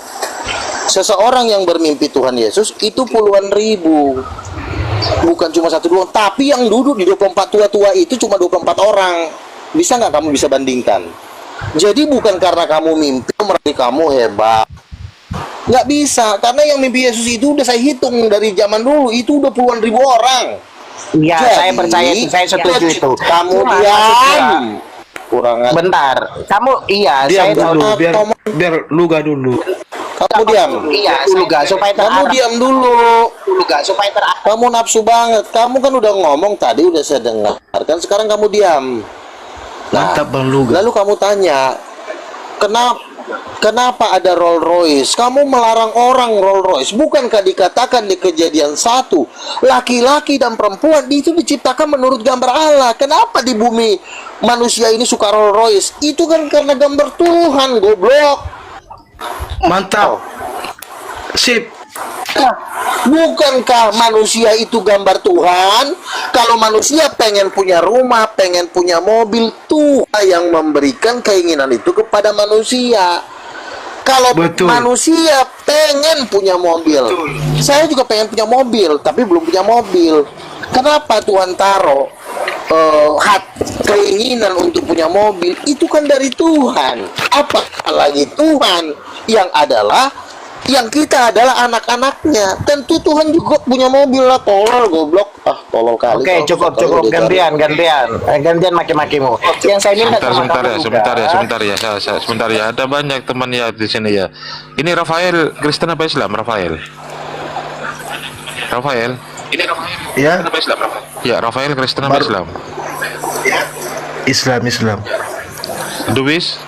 Seseorang yang bermimpi Tuhan Yesus itu puluhan ribu. Bukan cuma 1-2, tapi yang duduk di 24 tua-tua itu cuma 24 orang. Bisa nggak kamu bisa bandingkan? Jadi bukan karena kamu mimpi berarti kamu hebat. Nggak bisa, karena yang mimpi Yesus itu udah saya hitung dari zaman dulu, itu udah puluhan ribu orang. Iya, saya percaya itu, saya setuju itu. Kamu diam. Kurang. Bentar, kamu diam dulu, biar Luga dulu. Kamu diam. Iya, Luga supaya kamu diam dulu. Luga supaya kamu nafsu banget. Kamu kan udah ngomong tadi, udah saya dengarkan. Sekarang kamu diam. Mantap Bang Luga. Lalu kamu tanya, kenapa ada Rolls Royce? Kamu melarang orang Rolls Royce. Bukankah dikatakan di Kejadian 1, laki-laki dan perempuan itu diciptakan menurut gambar Allah? Kenapa di bumi manusia ini suka Rolls Royce? Itu kan karena gambar Tuhan, goblok. Mantap. Sip. Bukankah manusia itu gambar Tuhan? Kalau manusia pengen punya rumah, pengen punya mobil, Tuhan yang memberikan keinginan itu kepada manusia. Kalau manusia pengen punya mobil, saya juga pengen punya mobil, tapi belum punya mobil. Kenapa Tuhan taruh keinginan untuk punya mobil? Itu kan dari Tuhan. Apalagi Tuhan yang adalah Yang kita adalah anak-anaknya. Tentu Tuhan juga punya mobil lah, tolol goblok. Ah, tolol kali. Oke, cukup gantian maki-makimu. Yang saya minta sebentar ya. Ada banyak teman ya di sini ya. Ini Rafael Kristen apa Islam? Rafael. Ini Rafael Ya, apa Islam? Ya, Rafael Kristen apa Islam? Islam. Duwis?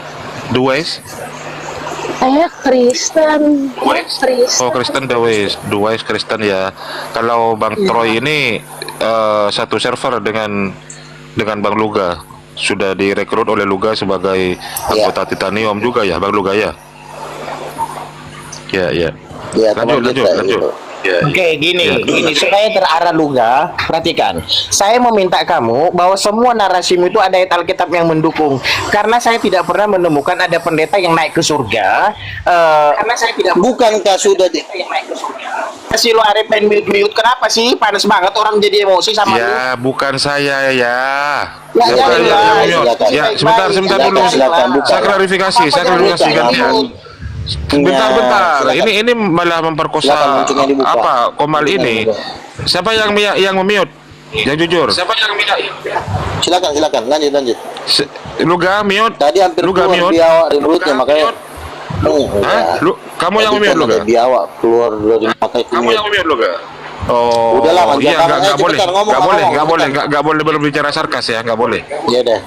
Saya Kristen. Oh, Kristen Duwais Kristen ya. Kalau Bang Troy ini satu server dengan Bang Luga. Sudah direkrut oleh Luga sebagai anggota Titanium juga ya, Bang Luga ya. Ya. Lanjut. Oke, gini, supaya terarah Luga, perhatikan. Saya meminta kamu bahwa semua narasimu itu ada ayat Alkitab yang mendukung. Karena saya tidak pernah menemukan ada pendeta yang naik ke surga. Karena saya tidak. Bukankah sudah di Si lo Arif main mute, kenapa sih? Panas banget orang jadi emosi sama lu. Ya, bukan saya ya. Sebentar dulu. Saya klarifikasi gantian. Bentar. Ini malah memperkosa apa Komal ini. Siapa yang mute? Yang jujur. Siapa yang mute? Silakan, lanjut. Luga mute. Tadi hampir Luga keluar mute. biawak di mulutnya makanya. Kamu yang mute Luga. Biawak keluar dari makanya. Kamu yang mute Luga. Oh, udahlah, iya, nggak boleh berbicara sarkas ya, nggak boleh. Iya deh.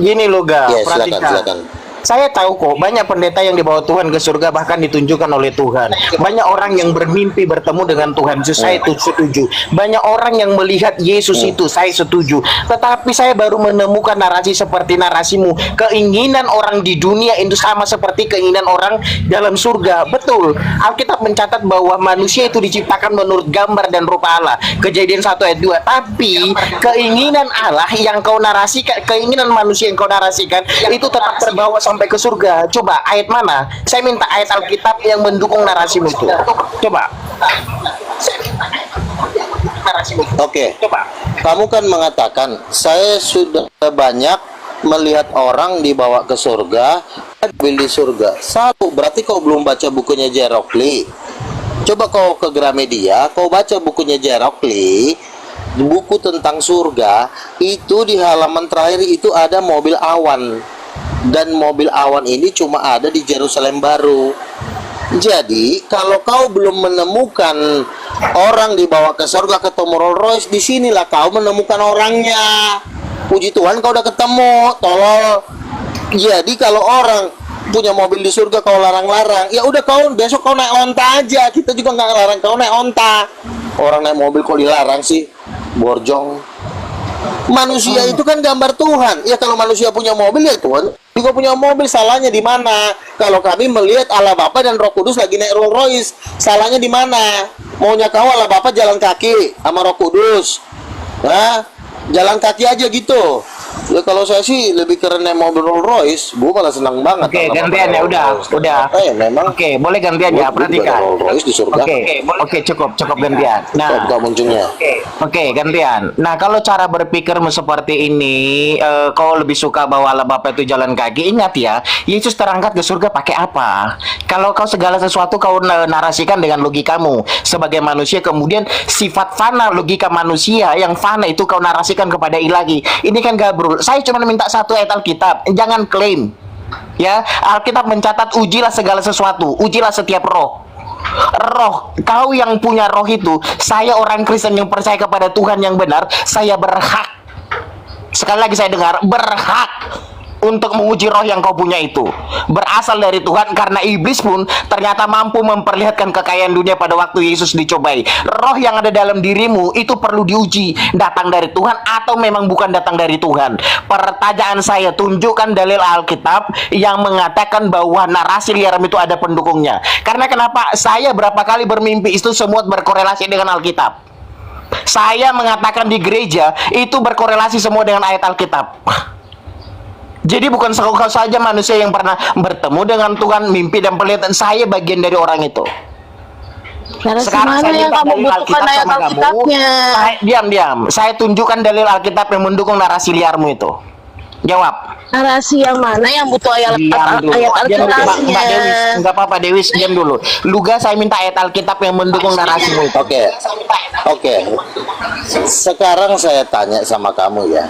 Gini Luga, Ya, perhatikan. silakan. Saya tahu kok banyak pendeta yang dibawa Tuhan ke surga bahkan ditunjukkan oleh Tuhan. Banyak orang yang bermimpi bertemu dengan Tuhan. Saya itu setuju. Banyak orang yang melihat Yesus itu, saya setuju. Tetapi saya baru menemukan narasi seperti narasimu. Keinginan orang di dunia itu sama seperti keinginan orang dalam surga. Betul. Alkitab mencatat bahwa manusia itu diciptakan menurut gambar dan rupa Allah. Kejadian 1 ayat 2. Tapi keinginan Allah yang kau narasikan, keinginan manusia yang kau narasikan itu tetap terbawa sampai ke surga. Coba ayat mana? Saya minta ayat Alkitab yang mendukung narasimu itu. Coba. Oke. Kamu kan mengatakan saya sudah banyak melihat orang dibawa ke surga, di surga. Satu, berarti kau belum baca bukunya Jerokli. Coba kau ke Gramedia, kau baca bukunya Jerokli, buku tentang surga. Itu di halaman terakhir itu ada mobil awan. Dan mobil awan ini cuma ada di Yerusalem baru. Jadi kalau kau belum menemukan orang dibawa ke surga ketemu Rolls Royce, disinilah kau menemukan orangnya. Puji Tuhan kau udah ketemu, tolol. Jadi kalau orang punya mobil di surga kau larang-larang, ya udah kau besok kau naik onta aja. Kita juga nggak larang kau naik onta. Orang naik mobil kok dilarang sih, borjong. Manusia itu kan gambar Tuhan. Ya kalau manusia punya mobil ya Tuhan juga punya mobil. Salahnya di mana? Kalau kami melihat Allah Bapa dan Roh Kudus lagi naik Rolls Royce, salahnya di mana? Maunya kau Allah Bapa jalan kaki sama Roh Kudus, nah jalan kaki aja gitu. Ya kalau saya sih lebih keren naik mobil Rolls Royce, gue malah senang banget. Oke, gantian ya, udah. Memang. Oke, boleh gantian ya, perhatikan. Rolls Royce di surga. Oke, cukup gantian. Nah, Oke, gantian. Nah, kalau cara berpikirmu seperti ini, kau lebih suka bahwa Allah Bapa itu jalan kaki. Ingat ya, Yesus terangkat ke surga pakai apa? Kalau kau segala sesuatu kau narasikan dengan logikamu sebagai manusia, kemudian sifat fana logika manusia yang fana itu kau narasikan kepada ilahi. Ini kan gabrul. Saya cuma minta satu ayat Alkitab, jangan klaim. Ya, Alkitab mencatat ujilah segala sesuatu, ujilah setiap roh. Kau yang punya roh itu, saya orang Kristen yang percaya kepada Tuhan yang benar, saya berhak. Sekali lagi saya dengar, berhak untuk menguji roh yang kau punya itu. Berasal dari Tuhan, karena iblis pun ternyata mampu memperlihatkan kekayaan dunia pada waktu Yesus dicobai. Roh yang ada dalam dirimu itu perlu diuji, datang dari Tuhan atau memang bukan datang dari Tuhan. Pertanyaan saya, tunjukkan dalil Alkitab yang mengatakan bahwa narasi liaram itu ada pendukungnya. Karena kenapa? Saya berapa kali bermimpi itu semua berkorelasi dengan Alkitab. Saya mengatakan di gereja itu berkorelasi semua dengan ayat Alkitab. Jadi bukan saja manusia yang pernah bertemu dengan Tuhan, mimpi dan penglihatan. Saya bagian dari orang itu. Sekarang mana saya yang kamu butuhkan ayat Alkitabnya? Diam. Saya tunjukkan dalil Alkitab yang mendukung narasi liarmu itu. Jawab. Narasi yang mana yang butuh ayat Diam dulu. ayat Diam dulu, Alkitabnya? Mbak Dewis. Enggak apa-apa, Dewis, diam dulu. Luga, saya minta ayat Alkitab yang mendukung narasimu itu. Oke. Sekarang saya tanya sama kamu ya.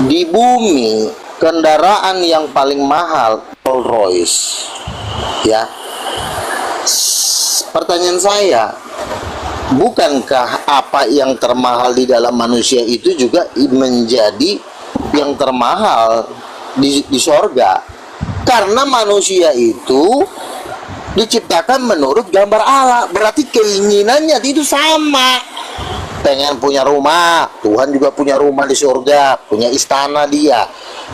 Di bumi kendaraan yang paling mahal Rolls Royce. Ya. Pertanyaan saya, bukankah apa yang termahal di dalam manusia itu juga menjadi yang termahal di sorga? Karena manusia itu diciptakan menurut gambar Allah, berarti keinginannya itu sama. Pengen punya rumah, Tuhan juga punya rumah di surga, punya istana dia.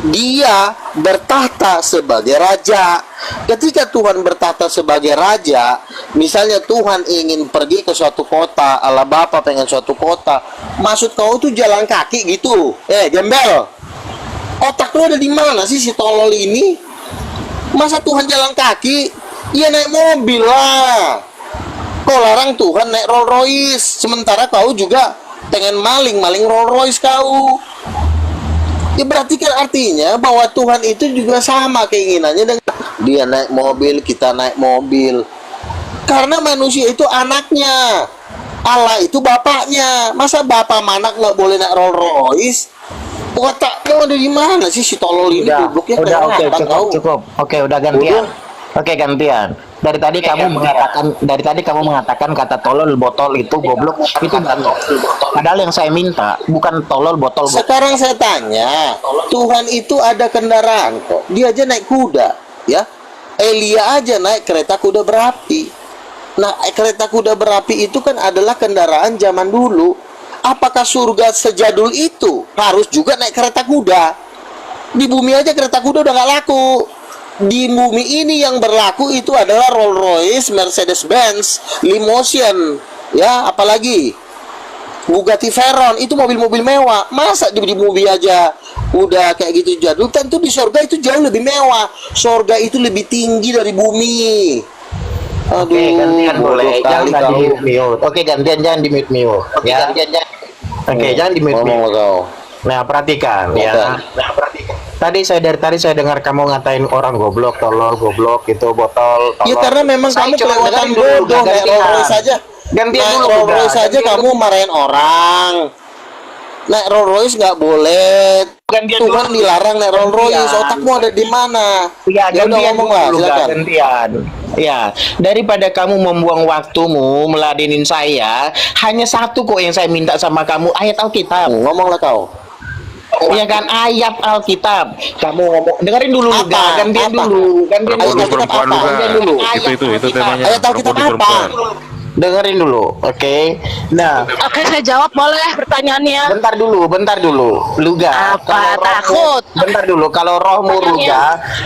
Dia bertahta sebagai raja. Ketika Tuhan bertahta sebagai raja, misalnya Tuhan ingin pergi ke suatu kota, Allah Bapa pengen suatu kota, maksud kau tuh jalan kaki gitu? Gembel, otak lu ada di mana sih si tolol ini? Masa Tuhan jalan kaki? Ya naik mobil lah. Kau larang Tuhan naik Rolls Royce, sementara kau juga pengen maling Rolls Royce kau. Ya berarti kan artinya bahwa Tuhan itu juga sama keinginannya dengan dia naik mobil, kita naik mobil. Karena manusia itu anaknya, Allah itu bapaknya. Masa bapak sama anak nggak boleh naik Rolls Royce? Otakmu ada di mana sih si tolol ini? Udah, oke, cukup. Oke, udah gantian. Oke, gantian. Dari tadi kamu mengatakan kata tolol, botol itu goblok, itu botol. Padahal yang saya minta bukan tolol, botol. Sekarang saya tanya, Tuhan itu ada kendaraan kok. Dia aja naik kuda, ya. Elia aja naik kereta kuda berapi. Nah, kereta kuda berapi itu kan adalah kendaraan zaman dulu. Apakah surga sejadul itu harus juga naik kereta kuda? Di bumi aja kereta kuda udah nggak laku. Di bumi ini yang berlaku itu adalah Rolls Royce, Mercedes-Benz, Limousine, ya, apalagi Bugatti Veyron, itu mobil-mobil mewah. Masa di bumi aja udah kayak gitu jadul? Tentu di surga itu jauh lebih mewah. Surga itu lebih tinggi dari bumi. Aduh, oke, gantian boleh. Jangan di mute. Oke, gantian jangan di mute. Oke, jangan di mute. Nah, perhatikan ya. Dari tadi saya dengar kamu ngatain orang goblok, tolol, goblok, itu botol, tolol. Ya karena memang kamu kelewatan bodoh. Naik Rolls Royce saja. Naik Rolls Royce saja kamu marahin orang. Naik Rolls Royce nggak boleh. Tuhan dilarang naik Rolls Royce. Otakmu ada di mana? Ya, gantian ngomong lah, silakan. Gantian. Ya, daripada kamu membuang waktumu meladenin saya, hanya satu kok yang saya minta sama kamu, ayat Alkitab. Ngomonglah kau. Ya kan, ayat Alkitab. Kamu ngomong, dengerin dulu, gantian dulu. Itu temanya. Ayat Alkitab apa? Dengerin dulu, oke? Nah, Oke, saya jawab boleh pertanyaannya. bentar dulu. Luga. Apa takut? Bentar dulu. Kalau rohmu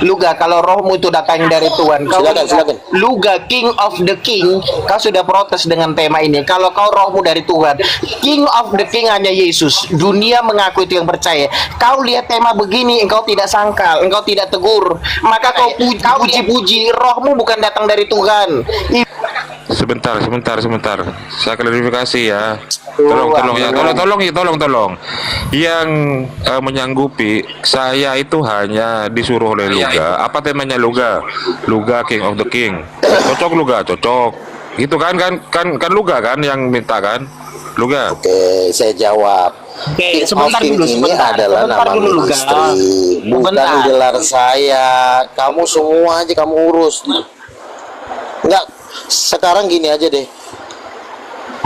Luga, kalau rohmu itu datang dari Tuhan. Silakan. Luga, King of the King. Kau sudah protes dengan tema ini. Kalau kau rohmu dari Tuhan, King of the King hanya Yesus. Dunia mengaku itu yang percaya. Kau lihat tema begini, engkau tidak sangkal, engkau tidak tegur. Maka kau puji-puji. Rohmu bukan datang dari Tuhan. Sebentar. Saya klarifikasi ya. Tolong. Yang menyanggupi saya itu hanya disuruh oleh Luga. Apa temanya Luga? Luga King of the King. Cocok Luga, cocok. Gitu kan Luga kan yang minta kan? Luga. Oke, saya jawab. Oke, sebentar dulu. Ini adalah nama ministry, bukan gelar saya. Kamu semua aja kamu urus. Enggak. Sekarang gini aja deh.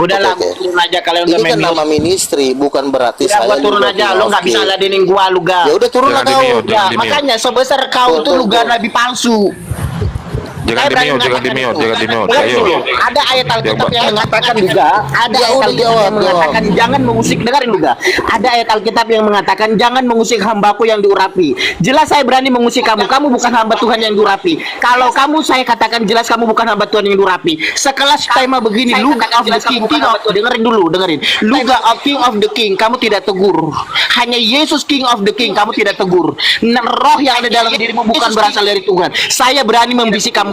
Udahlah, turun aja kalian udah ini kan nama ministry, bukan berarti saya gua turun aja, lo nggak bisa ladenin gua, Luga. Ya udah turun lah kau. Ya, makanya sebesar kau tuh Luga nabi palsu. Jangan di mute. Ayo. Ada ayat Alkitab yang mengatakan juga, ada ayat Alkitab yang mengatakan jangan mengusik, dengarin juga. Ada ayat Alkitab yang mengatakan jangan mengusik hambaku yang diurapi. Jelas saya berani mengusik kamu. Kamu bukan hamba Tuhan yang diurapi. Kalau kamu saya katakan jelas kamu bukan hamba Tuhan yang diurapi. Sekelas tema begini, Luga of the King, dengerin. Luga of King of the King, kamu tidak tegur. Hanya Yesus King of the King, kamu tidak tegur. Roh yang ada dalam dirimu bukan berasal dari Tuhan. Saya berani membisik kamu.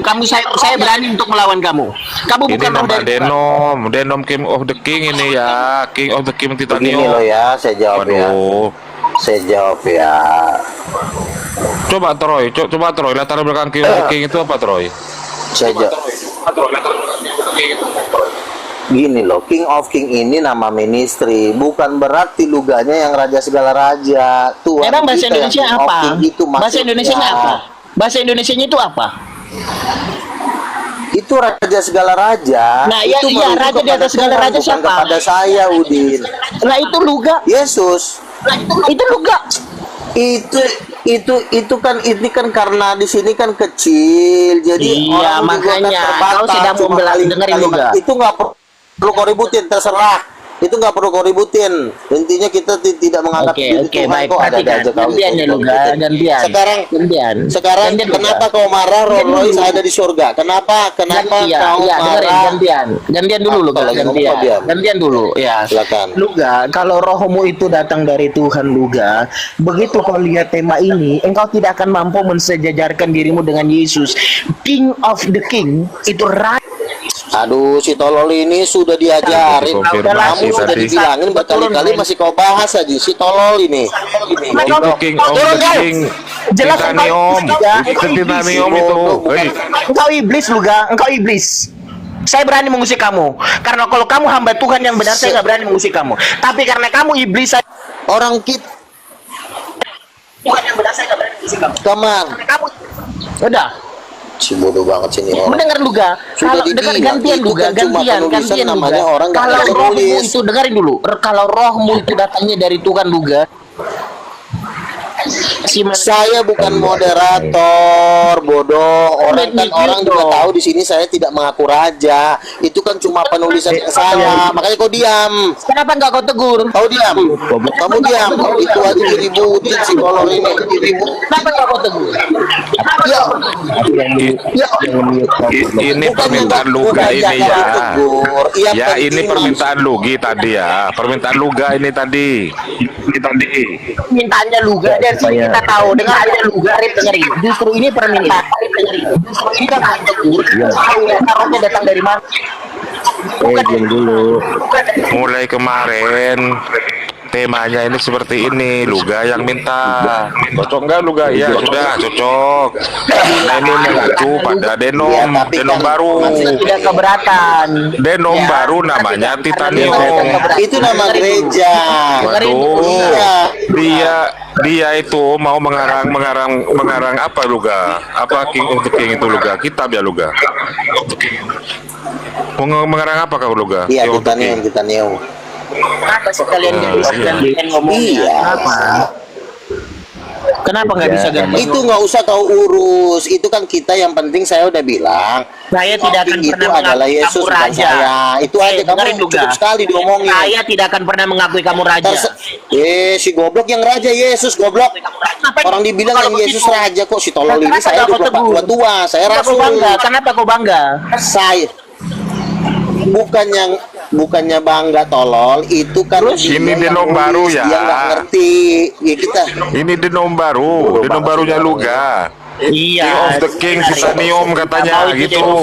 Saya berani untuk melawan kamu. Kamu bukan roh dari Tuhan. Denom King of the King ini ya. King of the King Titanium. Begini loh ya, saya jawab ya. Saya jawab ya. Coba Troy, latar belakang King of the King itu apa Troy? Saja. Gini loh, King of King ini nama ministry, bukan berarti luganya yang raja segala raja. Tuhan Memang bahasa kita yang Indonesia King of apa? King itu Bahasa maksudnya. Indonesianya apa? Bahasa Indonesianya itu apa? Itu raja segala raja. Nah, iya, itu iya, merujuk raja di kepada atas segala Tuhan, raja bukan siapa? kepada saya, Udin. Nah, itu luga. Yesus. Itu luga. Itu kan ini kan karena di sini kan kecil, jadi Iya, orang juga kan makanya terbatas, kau sedang cuma dengerin kalimat. juga. Itu nggak perlu kau ributin, terserah. Itu nggak perlu kau ributin. Intinya kita tidak menganggap diri Tuhan, baik, kok ada perhatikan. aja kau Gantian ya, Luga, gantian. Sekarang kenapa kau marah? Rolls Royce ada di surga. Kenapa kau marah? Gantian dulu, Luga. Gantian dulu, ya. Silakan. Luga, kalau rohmu itu datang dari Tuhan, Luga, begitu kau lihat tema ini, engkau tidak akan mampu mensejajarkan dirimu dengan Yesus. King of the King itu Aduh, si tolol ini sudah diajarin. Kamu sudah dibilangin berkali-kali masih kau bahas aja si tolol ini. King of the King. Titanium itu. Engkau iblis, Luga, engkau iblis. Saya berani mengusik kamu karena kalau kamu hamba Tuhan yang benar, saya nggak berani mengusik kamu. Tapi karena kamu iblis, orang kita Tuhan yang benar, saya nggak berani mengusik kamu. Kaman. Udah. Si bodoh banget sini orang. Mendengar Luga, kalau dengar gantian Luga, gantian namanya Luga. orang Kalau rohmu itu dengerin dulu, kalau rohmu itu datangnya dari Tuhan, Luga. Saya bukan moderator, bodoh. Orang juga tahu di sini saya tidak mengaku raja. Itu kan cuma penulisan yang salah. Makanya kau diam. Kenapa nggak kau tegur? Kau diam. Kamu diam. Itu aja diributin si kolor ini. Kenapa nggak kau tegur? Ini permintaan Luga ini ya. Ya ini permintaan Lugi tadi ya. Permintaan Luga ini tadi. Permintaannya Luga dari sini kita tahu. Dengar aja Luga, dengerin. Justru ini permintaan. Kita nggak tegur. Tahu rohnya datang dari mana? Diam dulu. Mulai kemarin temanya ini seperti ini, Luga yang minta. Cocok nggak Luga? Ya sudah cocok. Nah ini mengacu pada denom baru. Tidak keberatan. Denom baru namanya Titanium. Itu nama gereja. Waduh. Dia itu mau mengarang apa Luga? Apa King of the King itu Luga? Kitab ya Luga? Mau mengarang apa kau Luga? Iya, Titanium. Apa sih kalian ngomong? Iya. Kenapa nggak bisa ganti? Itu nggak usah kau urus. Itu kan kita yang penting saya udah bilang. Saya tidak akan itu pernah adalah mengakui Yesus kamu bukan raja. saya. Itu aja kamu cukup sekali diomongin. Saya tidak akan pernah mengakui kamu raja. Si goblok yang raja Yesus goblok. Orang dibilang yang Yesus raja kok si tolol ini. Saya 24 tua. Saya rasul. Kenapa kau bangga? Saya bukannya bangga tolol itu kan ini denom baru ya. Dia nggak ngerti ya kita. Ini denom barunya Luga. Iya. King of the King Titanium katanya gitu.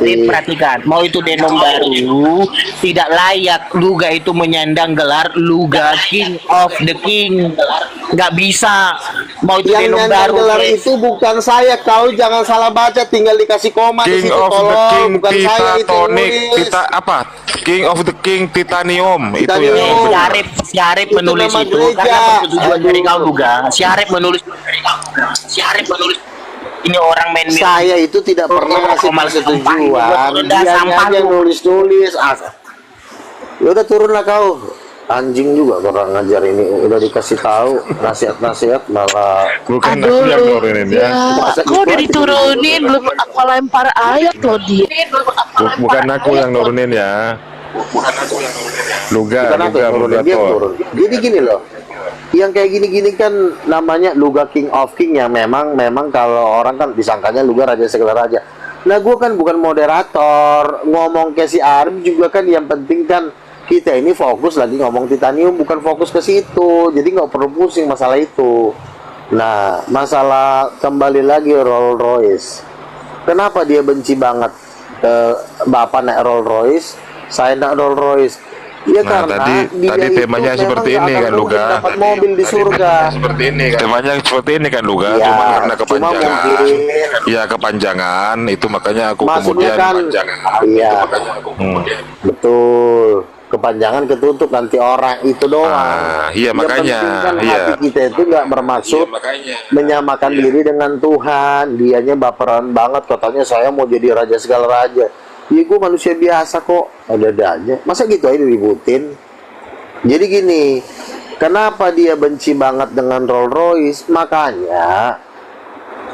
Perhatikan, mau itu denom baru, tidak layak Luga itu menyandang gelar Luga King of the King. Nggak bisa. Mau itu yang denom baru. Gelar itu bukan saya. Kau jangan salah baca, tinggal dikasih koma di King situ of the tolol. King Bukan saya itu Titanic. nulis. King of the King Titanium. Itu Titanium. yang benar. Si Arif menulis nama itu gereja. karena persetujuan dari kau Luga. Si Arif menulis. Ini orang main Saya itu tidak pernah ngasih persetujuan. Dia aja nulis-nulis. Ya udah turunlah kau. Anjing juga orang ngajar ini, udah dikasih tahu nasihat malah bukan aku yang nurunin ya. Kok udah diturunin, belum aku lempar ayat loh dia. Bukan aku yang nurunin ya. Luga turun. Jadi gini loh. Yang kayak gini-gini kan namanya Luga King of King yang memang kalau orang kan disangkanya Luga raja segala raja. Nah gue kan bukan moderator, ngomong ke si Arif juga kan yang penting kan kita ini fokus lagi ngomong Titanium, bukan fokus ke situ. Jadi nggak perlu pusing masalah itu. Nah masalah kembali lagi Rolls Royce. Kenapa dia benci banget Bapak naik Rolls Royce, saya naik Rolls Royce? Ya Nah, karena tadi dia itu temanya memang seperti nggak ini akan kan, mungkin Luga. dapat mobil di surga. Temanya seperti ini kan, Luga. Ya, Cuma karena cuma kepanjangan. mungkin Ya, kepanjangan itu makanya aku maksudnya kemudian kan, iya, betul. Kepanjangan ketutup nanti orang itu doang. iya, Yang makanya, penting kan iya. hati kita itu nggak bermaksud menyamakan diri dengan Tuhan. Dianya baperan banget, katanya saya mau jadi raja segala raja. Ya gue manusia biasa kok, ada aja. Masa gitu aja diributin? Jadi gini, kenapa dia benci banget dengan Rolls Royce? Makanya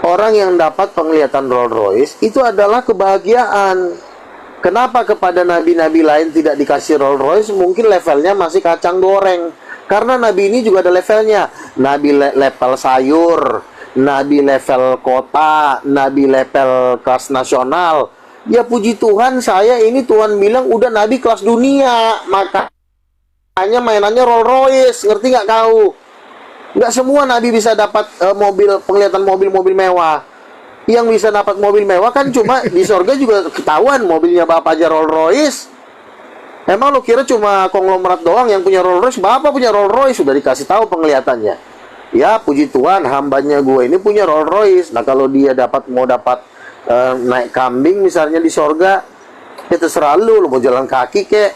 orang yang dapat penglihatan Rolls Royce itu adalah kebahagiaan. Kenapa kepada nabi-nabi lain tidak dikasih Rolls Royce? Mungkin levelnya masih kacang goreng. Karena nabi ini juga ada levelnya. Nabi level sayur, nabi level kota, nabi level kelas nasional. Ya puji Tuhan, saya ini Tuhan bilang udah nabi kelas dunia. Makanya mainannya Rolls Royce, ngerti nggak kau? Nggak semua nabi bisa dapat penglihatan mobil-mobil mewah. Yang bisa dapat mobil mewah kan cuma di surga juga ketahuan mobilnya bapak aja Rolls Royce. Emang lo kira cuma konglomerat doang yang punya Rolls Royce? Bapak punya Rolls Royce, sudah dikasih tahu penglihatannya. Ya puji Tuhan, hambanya gue ini punya Rolls Royce. Nah kalau dia mau dapat naik kambing misalnya di surga, ya terserah lu mau jalan kaki kek.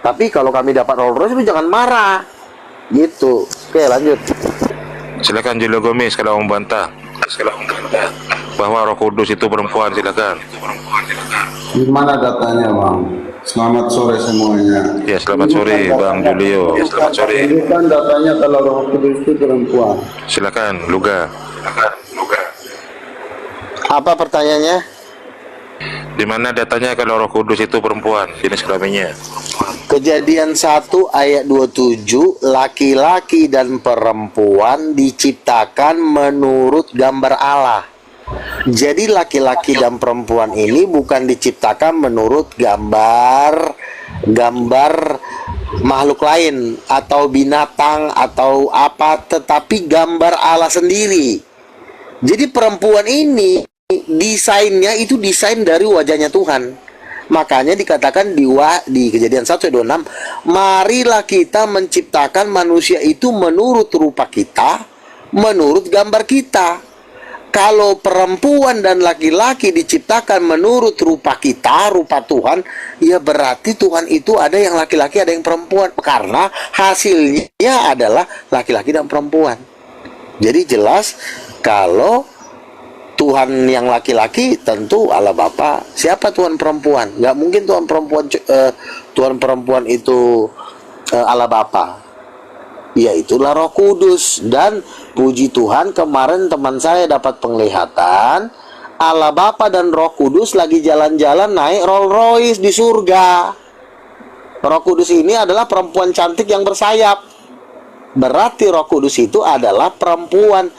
Tapi kalau kami dapat Rolls Royce, lu jangan marah. Gitu. Oke lanjut. Silakan Julio Gomez kalau mau bantah. Bahwa Roh Kudus itu perempuan, silakan. Gimana datanya, Bang? Selamat sore semuanya. Ya, selamat sore, Bang Julio. Ya, selamat sore. Ini kan datanya kalau Roh Kudus itu perempuan. Silakan, Luga. Apa pertanyaannya? Di mana datanya kalau Roh Kudus itu perempuan, jenis kelaminnya? Kejadian 1 ayat 27, laki-laki dan perempuan diciptakan menurut gambar Allah. Jadi laki-laki dan perempuan ini bukan diciptakan menurut gambar makhluk lain atau binatang atau apa, tetapi gambar Allah sendiri. Jadi perempuan ini desainnya itu desain dari wajahnya Tuhan. Makanya dikatakan di Kejadian 1:26, marilah kita menciptakan manusia itu menurut rupa kita, menurut gambar kita. Kalau perempuan dan laki-laki diciptakan menurut rupa kita, rupa Tuhan, ya berarti Tuhan itu ada yang laki-laki, ada yang perempuan. Karena hasilnya adalah laki-laki dan perempuan. Jadi jelas kalau Tuhan yang laki-laki tentu Allah Bapa. Siapa Tuhan perempuan? Nggak mungkin Tuhan perempuan itu Allah Bapa. Ya itulah Roh Kudus. Dan puji Tuhan kemarin teman saya dapat penglihatan Allah Bapa dan Roh Kudus lagi jalan-jalan naik Rolls Royce di surga. Roh Kudus ini adalah perempuan cantik yang bersayap. Berarti Roh Kudus itu adalah perempuan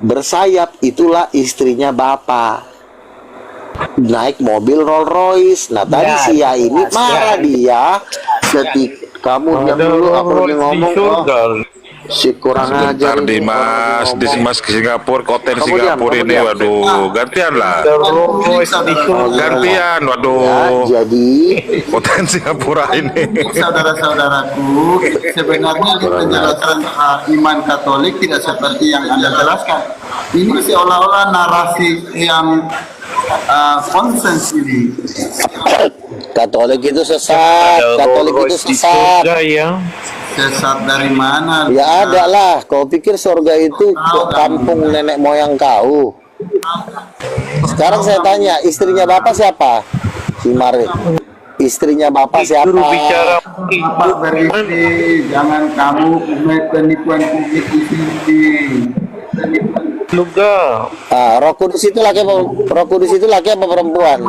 bersayap, itulah istrinya Bapa. Naik mobil Rolls Royce. Nah tadi Sia ini marah dia ketika kamu diam dulu, aku lagi ngomong. Si kurang ajar di Mas, di Singapura, hotel Singapura ini, waduh, gantian lah. Gantian, waduh. Ya, jadi hotel Singapura ini. Saudara-saudaraku, sebenarnya di penjelasan iman Katolik tidak seperti yang Anda jelaskan. Ini seolah-olah narasi yang konsens ini. Katolik itu sesat, Katolik itu sesat. Sesat dari mana? Ya ada lah. Kau pikir surga itu kampung nenek moyang kau? Sekarang saya tanya, istrinya Bapak siapa? Si Mari. Istrinya Bapak siapa? Bapak berisi, jangan kamu penipuan publik di sini. Luga. Roh Kudus itu laki apa perempuan?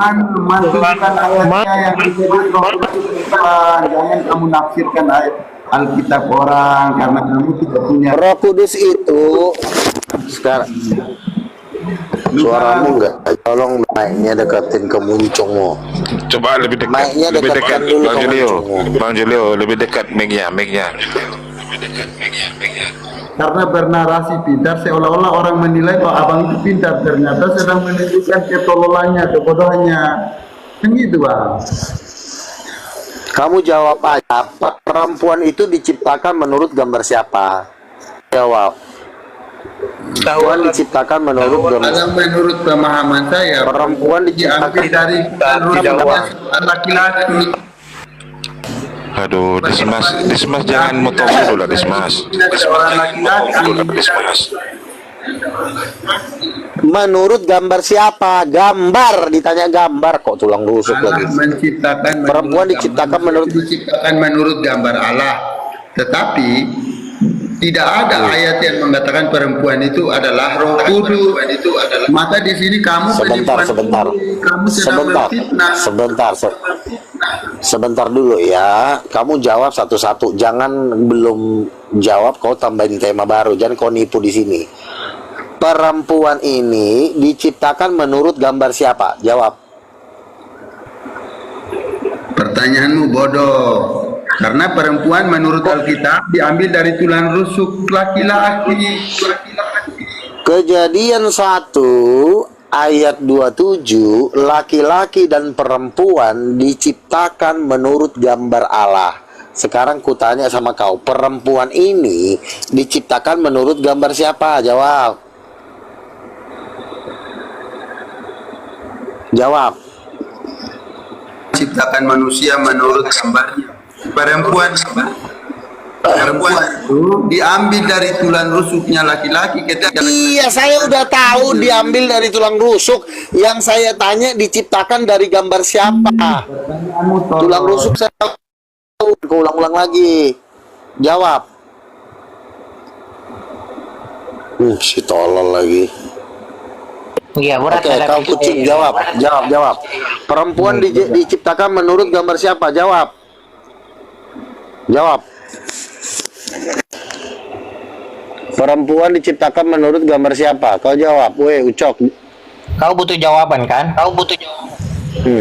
Mantukan ayatnya yang disebut Roh Kudus perempuan. Jangan kamu nafsirkan ayat Alkitab orang karena kamu tidak punya. Roh Kudus itu sekarang suaramu enggak, tolong mic-nya deketin ke muncungmu. Coba lebih dekat. Mic-nya lebih dekatkan dekat, dulu Bang ke Julio. muncungmu. Bang Julio, lebih dekat mic-nya. Karena bernarasi pintar, seolah-olah orang menilai bahwa abang itu pintar, ternyata sedang menunjukkan ketololannya, kebodohannya. Kan gitu, Bang. Kamu jawab aja. Perempuan itu diciptakan menurut gambar siapa? Jawab. Perempuan diciptakan menurut gambar. Menurut pemahaman saya, Perempuan diciptakan dari laki-laki. Aduh, Dismas jangan motong dulu lah, Dismas. Seorang laki-laki. Menurut gambar siapa? Gambar, ditanya gambar kok tulang rusuk lagi. Menciptakan Perempuan diciptakan menurut gambar Allah. Tetapi tidak ada ayat yang mengatakan perempuan itu adalah Roh Kudus. Maka di sini kamu sebentar dulu ya. Kamu jawab satu-satu. Jangan belum jawab kau tambahin tema baru. Jangan kau nipu di sini. Perempuan ini diciptakan menurut gambar siapa? Jawab. Pertanyaanmu bodoh. Karena perempuan menurut Alkitab diambil dari tulang rusuk laki-laki. Kejadian 1 ayat 27, laki-laki dan perempuan diciptakan menurut gambar Allah. Sekarang kutanya sama kau, perempuan ini diciptakan menurut gambar siapa? Jawab. Jawab. Ciptakan manusia menurut gambarnya. Perempuan itu diambil dari tulang rusuknya laki-laki. Iya, saya udah tahu diambil dari tulang rusuk. Yang saya tanya diciptakan dari gambar siapa? Tulang rusuk saya tahu. Kau ulang-ulang lagi. Jawab. Si tolol lagi. Iya, Oke, kau kucing, jawab. Perempuan diciptakan menurut gambar siapa? Jawab. Perempuan diciptakan menurut gambar siapa? Kau jawab. Weh, Ucok. Kau butuh jawaban kan?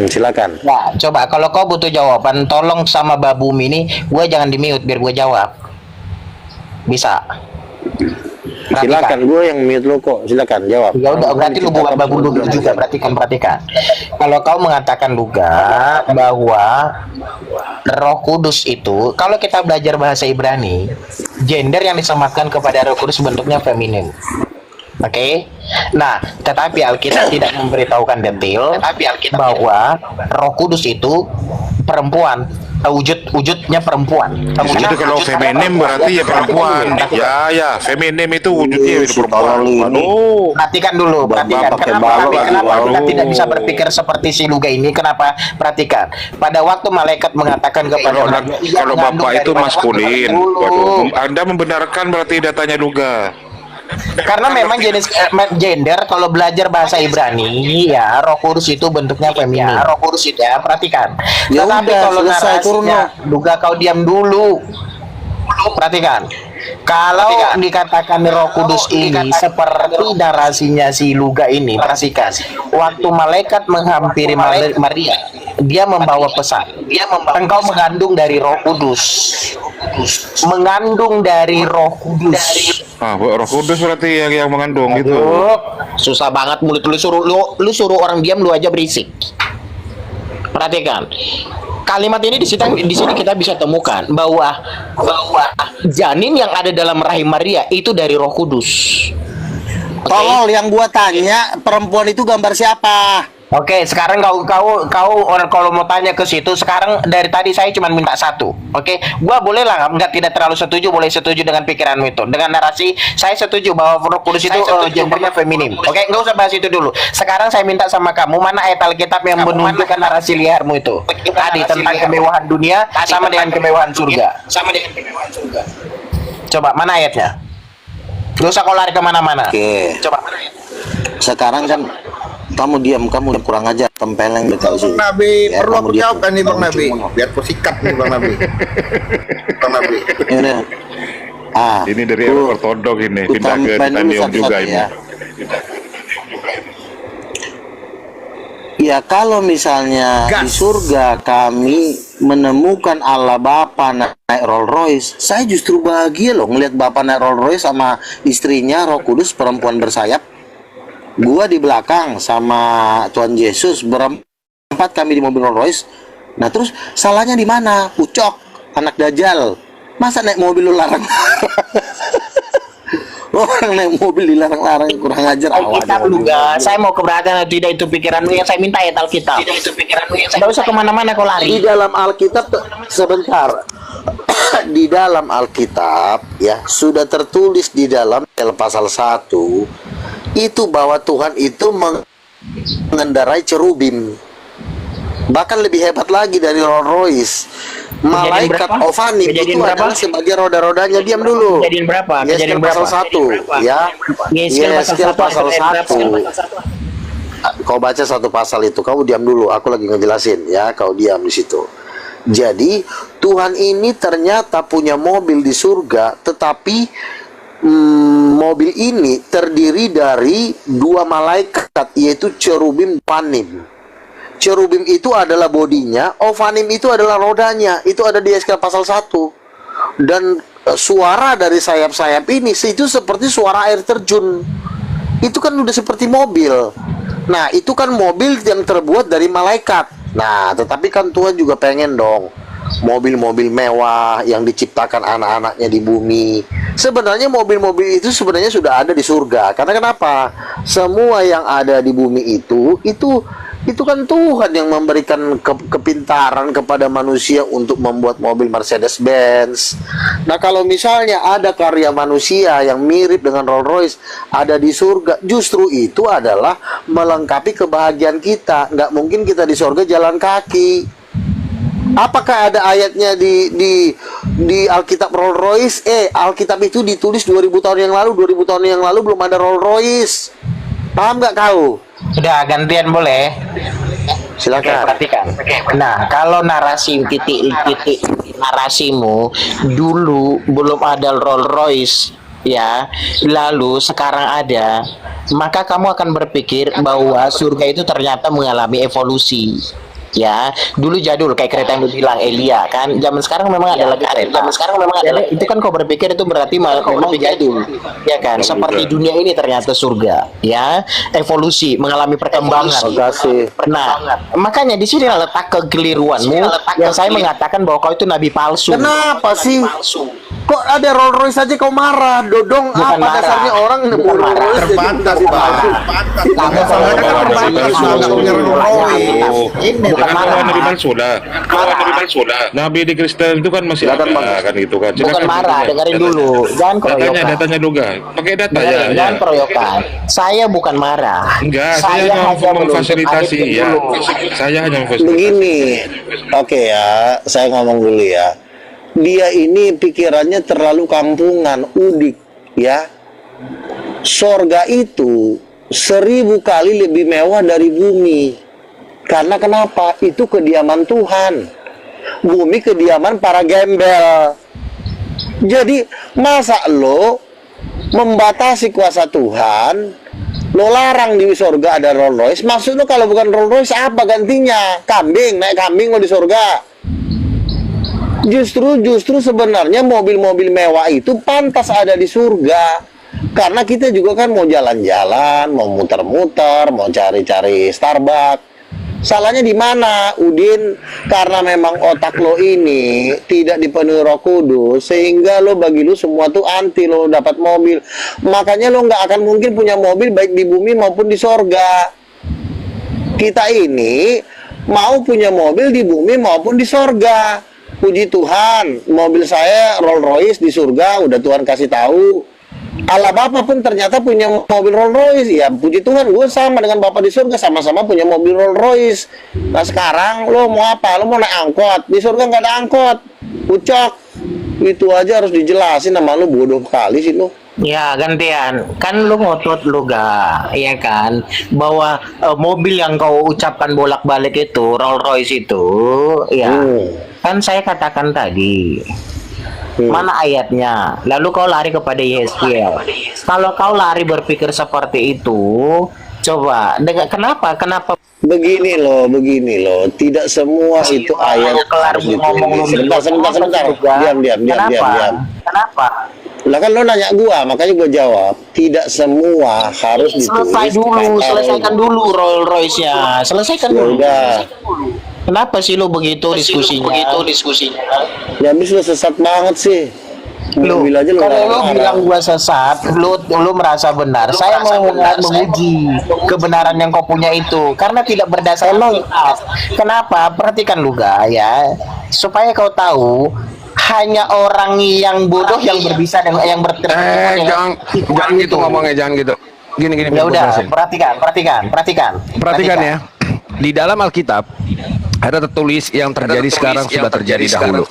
Silakan. Nah, coba kalau kau butuh jawaban, tolong sama Babumi ini, gue jangan di mute biar gue jawab. Bisa. Silakan, gue yang mute lo kok. Silakan jawab. Ya udah, berarti lu buat babu lu juga. Perhatikan. Kalau kau mengatakan juga bahwa Roh Kudus itu, kalau kita belajar bahasa Ibrani, gender yang disematkan kepada Roh Kudus bentuknya feminim. Oke. Nah, tetapi Alkitab tidak memberitahukan detail bahwa Roh Kudus itu perempuan. Wujudnya perempuan. Jadi kalau feminim berarti ya perempuan. Ya, feminim itu wujudnya perempuan. Aduh. Perhatikan dulu. Kenapa kita tidak bisa berpikir seperti si Luga ini? Kenapa? Perhatikan. Pada waktu malaikat mengatakan kepada kalau bapak itu maskulin. Waduh, Anda membenarkan berarti datanya Luga. Karena memang jenis gender kalau belajar bahasa Ibrani ya Roh Kudus itu bentuknya feminim. Ya, perhatikan. Ya tetapi udah, kalau selesai, turun narasinya Duga kau diam dulu. Perhatikan. Kalau dikatakan Roh Kudus ini seperti narasinya si Luga ini, perhatikan. Waktu malaikat menghampiri Maria, dia membawa pesan. Engkau mengandung dari Roh Kudus. Mengandung dari Roh Kudus. Roh Kudus berarti yang mengandung gitu. Susah banget mulut lu suruh orang diam, lu aja berisik. Perhatikan. Kalimat ini di sini kita bisa temukan bahwa janin yang ada dalam rahim Maria itu dari Roh Kudus. Tolol, yang gua tanya, perempuan itu gambar siapa? Oke, sekarang kau kalau mau tanya ke situ, sekarang dari tadi saya cuma minta satu. Oke, gua boleh lah tidak terlalu setuju, boleh setuju dengan pikiranmu itu. Dengan narasi saya setuju bahwa Roh Kudus itu gendernya feminim. Oke, nggak usah bahas itu dulu. Sekarang saya minta sama kamu, mana ayat Alkitab yang menunjukkan narasi liarmu itu? Tadi tentang kemewahan dunia sama dengan kemewahan surga. Coba mana ayatnya? Gak usah kau lari kemana-mana. Oke. Coba mana ayatnya? Sekarang kan kamu diam, kamu udah kurang aja, tempeleng dekat sini. Bang Nabi, Ya, perlu kamu aku diam. jawabkan nih Bang Kamu Nabi. cuma- Biar aku sikat nih Bang Nabi. Bang Nabi. Ya udah. Ini dari ortodok ini, ku pindah ke tambahin dulu titanium juga satu-satu ini. ya. Ya kalau misalnya di surga kami menemukan Allah Bapa naik Rolls Royce, saya justru bahagia loh ngelihat Bapa naik Rolls Royce sama istrinya Roh Kudus perempuan bersayap. Gua di belakang sama Tuhan Yesus, berempat kami di mobil Rolls Royce. Nah terus salahnya di mana? Ucok, anak dajal. Masa naik mobil lu larang? Orang naik mobil dilarang-larang, kurang ajar. Alkitab Luga, saya mau keberatan atau tidak itu pikiranmu, yang saya minta ya Alkitab. Tidak usah kemana-mana kau lari. Di dalam Alkitab, sebentar. Di dalam Alkitab ya sudah tertulis di dalam pasal 1 itu bahwa Tuhan itu mengendarai cherubim. Bahkan lebih hebat lagi dari Rolls Royce. Malaikat Ofanim itu adalah sebagai roda-rodanya. Diam dulu. Kejadian berapa? Yeskel pasal 1 ya. Yeskel pasal 1. Kau baca satu pasal itu, kau diam dulu. Aku lagi ngejelasin ya, kau diam di situ. Jadi Tuhan ini ternyata punya mobil di surga, tetapi mobil ini terdiri dari 2 malaikat, yaitu cherubim panim. Cherubim itu adalah bodinya, Ofanim itu adalah rodanya. Itu ada di Yeskel pasal 1. Dan suara dari sayap-sayap ini itu seperti suara air terjun. Itu kan udah seperti mobil. Nah, itu kan mobil yang terbuat dari malaikat. Nah, tetapi kan Tuhan juga pengen dong mobil-mobil mewah yang diciptakan anak-anaknya di bumi. Sebenarnya mobil-mobil itu sebenarnya sudah ada di surga. Karena kenapa? Semua yang ada di bumi itu kan Tuhan yang memberikan kepintaran kepada manusia untuk membuat mobil Mercedes-Benz. Nah, kalau misalnya ada karya manusia yang mirip dengan Rolls Royce ada di surga, justru itu adalah melengkapi kebahagiaan kita. Nggak mungkin kita di surga jalan kaki. Apakah ada ayatnya di Alkitab Rolls Royce? Alkitab itu ditulis 2000 tahun yang lalu. 2000 tahun yang lalu belum ada Rolls Royce. Paham nggak kau? Sudah, gantian boleh? Silakan. Perhatikan. Nah, kalau titik narasimu dulu belum ada Rolls Royce ya, lalu sekarang ada, maka kamu akan berpikir bahwa surga itu ternyata mengalami evolusi. Ya, dulu jadul kayak kereta yang lu bilang Elia kan. Zaman sekarang memang ada lagi kereta. Itu kan kau berpikir itu berarti memang jadul. Ya kan? Seperti dunia ini ternyata surga, ya. Evolusi, mengalami perkembangan. Nah, makanya di sini letak kekeliruanmu yang saya mengatakan bahwa kau itu nabi palsu. Kenapa sih? Kok ada Rolls Royce aja kau marah? Dodong bukan apa marah. Dasarnya orang Bukan marah. terbatas. Bukan Nabi Mansulah. Nabi di Kristen itu kan masih ada kan gitu kan. Bukan marah, dengerin dulu. Jangan keroyokan. Datanya juga. Pakai data ya. Jangan keroyokan. Saya bukan marah. Enggak, saya hanya memfasilitasi ya. Saya hanya memfasilitasi. Begini. Oke ya, saya ngomong dulu ya. Dia ini pikirannya terlalu kampungan, udik ya. Sorga itu 1000 kali lebih mewah dari bumi. Karena kenapa? Itu kediaman Tuhan. Bumi kediaman para gembel. Jadi masa lo membatasi kuasa Tuhan, lo larang di surga ada Rolls Royce? Maksud lo kalau bukan Rolls Royce apa gantinya? Kambing, naik kambing lo di surga. Justru sebenarnya mobil-mobil mewah itu pantas ada di surga. Karena kita juga kan mau jalan-jalan, mau muter-muter, mau cari-cari Starbucks. Salahnya di mana, Udin? Karena memang otak lo ini tidak dipenuhi Roh Kudus, sehingga lo bagi lo semua tuh anti lo dapat mobil. Makanya lo nggak akan mungkin punya mobil baik di bumi maupun di sorga. Kita ini mau punya mobil di bumi maupun di sorga. Puji Tuhan, mobil saya Rolls Royce di surga, udah Tuhan kasih tahu. Allah Bapa pun ternyata punya mobil Rolls Royce. Ya puji Tuhan, gue sama dengan Bapak di surga, sama-sama punya mobil Rolls Royce. Nah sekarang lo mau apa? Lo mau naik angkot? Di surga nggak ada angkot. Ucok. Itu aja harus dijelasin, sama lo bodoh kali sih lo. Ya gantian, kan lu ngotot lu gak, ya kan, bahwa mobil yang kau ucapkan bolak-balik itu Rolls Royce itu, ya, kan saya katakan tadi, mana ayatnya? Lalu kau lari kepada Yeskiel. Kalau kau lari berpikir seperti itu, coba, kenapa? Begini loh, tidak semua itu ayat harus ditulis. Sebentar. Diam. Kenapa? Lah kan lo nanya gua, makanya gua jawab. Tidak semua harus ditulis. Selesaikan dulu Rolls Royce-nya. Selesaikan dulu. Udah. Kenapa sih lu begitu diskusinya? Ya habis lu sesat banget sih. Lu, Mobil aja lu kalau lu larang-larang. bilang gua sesat, lu merasa benar. Saya mau menguji kebenaran yang kau punya itu karena tidak berdasarkan kitab. Kenapa? Perhatikan lu ya, supaya kau tahu hanya orang yang bodoh yang berbisa dan yang berteriak. Jangan gitu ngomongnya, jangan gitu. Gini Ya gua udah, jelasin. perhatikan Ya. Di dalam Alkitab ada tertulis yang terjadi sekarang sudah terjadi dahulu.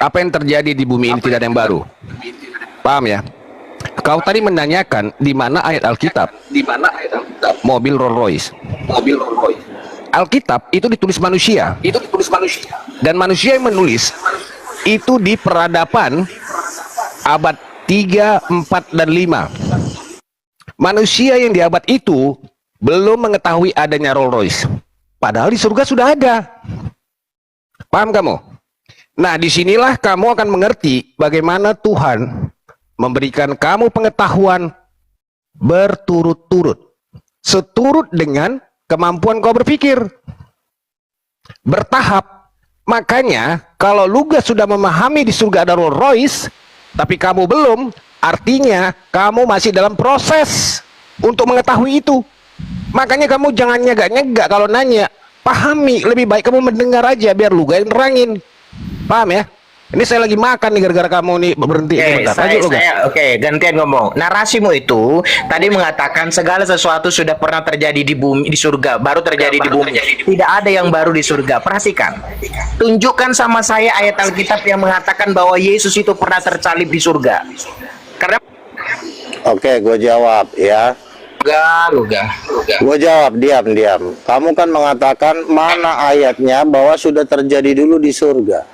Apa yang terjadi di bumi ini tidak ada yang baru. Paham ya? Kau tadi menanyakan di mana ayat Alkitab? Mobil Rolls Royce. Alkitab itu ditulis manusia. Dan manusia yang menulis itu di peradaban abad 3, 4, dan 5. Manusia yang di abad itu belum mengetahui adanya Rolls Royce. Padahal di surga sudah ada. Paham kamu? Nah, disinilah kamu akan mengerti bagaimana Tuhan memberikan kamu pengetahuan berturut-turut. Seturut dengan kemampuan kau berpikir. Bertahap. Makanya, kalau Luga sudah memahami di surga ada Rolls Royce, tapi kamu belum, artinya kamu masih dalam proses untuk mengetahui itu. Makanya kamu jangan nyegak-nyegak kalau nanya. Pahami, lebih baik kamu mendengar aja biar Luga yang nerangin. Paham ya? Ini saya lagi makan nih gara-gara kamu nih berhenti sebentar. Oke, gantian ngomong. Narasimu itu tadi mengatakan segala sesuatu sudah pernah terjadi di bumi, di surga, baru terjadi di bumi. Tidak ada yang baru di surga. Perhatikan. Tunjukkan sama saya ayat Alkitab yang mengatakan bahwa Yesus itu pernah tersalib di surga. Karena Oke, gue jawab ya. Gue jawab, diam. Kamu kan mengatakan mana ayatnya bahwa sudah terjadi dulu di surga.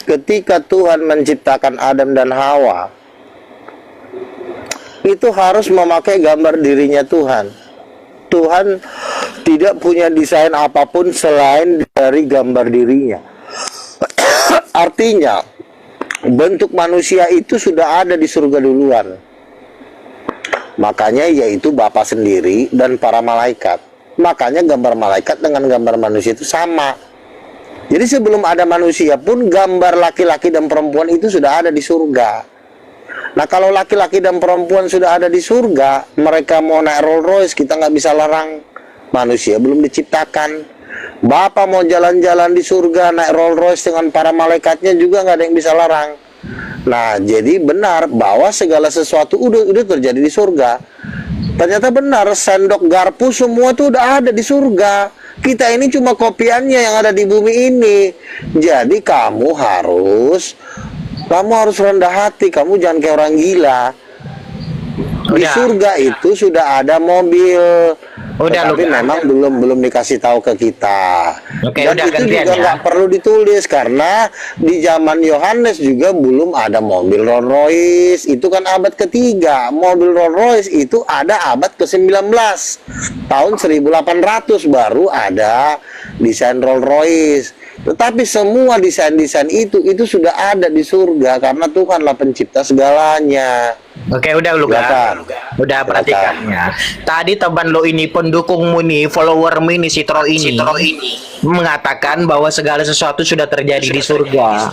Ketika Tuhan menciptakan Adam dan Hawa, itu harus memakai gambar dirinya Tuhan. Tuhan tidak punya desain apapun selain dari gambar dirinya. Artinya, bentuk manusia itu sudah ada di surga duluan. Makanya yaitu Bapa sendiri dan para malaikat. Makanya gambar malaikat dengan gambar manusia itu sama. Jadi sebelum ada manusia pun gambar laki-laki dan perempuan itu sudah ada di surga. Nah kalau laki-laki dan perempuan sudah ada di surga, mereka mau naik Rolls Royce kita nggak bisa larang. Manusia belum diciptakan. Bapa mau jalan-jalan di surga naik Rolls Royce dengan para malaikatnya juga nggak ada yang bisa larang. Nah jadi benar bahwa segala sesuatu udah terjadi di surga. Ternyata benar, sendok garpu semua tuh udah ada di surga. Kita ini cuma kopiannya yang ada di bumi ini. Jadi kamu harus rendah hati. Kamu jangan kayak orang gila. Di surga itu sudah ada mobil. Tapi memang belum dikasih tahu ke kita. Dan itu juga nggak perlu ditulis karena di zaman Yohanes juga belum ada mobil Rolls Royce. Itu kan abad ketiga. Mobil Rolls Royce itu ada abad ke-19. Tahun 1800 baru ada desain Rolls Royce. Tetapi semua desain-desain itu sudah ada di surga karena Tuhanlah pencipta segalanya. Oke, udah udah perhatikan ya. Tadi teman lo ini, pendukungmu nih, followermu ini, si Tro ini mengatakan bahwa segala sesuatu sudah terjadi di surga.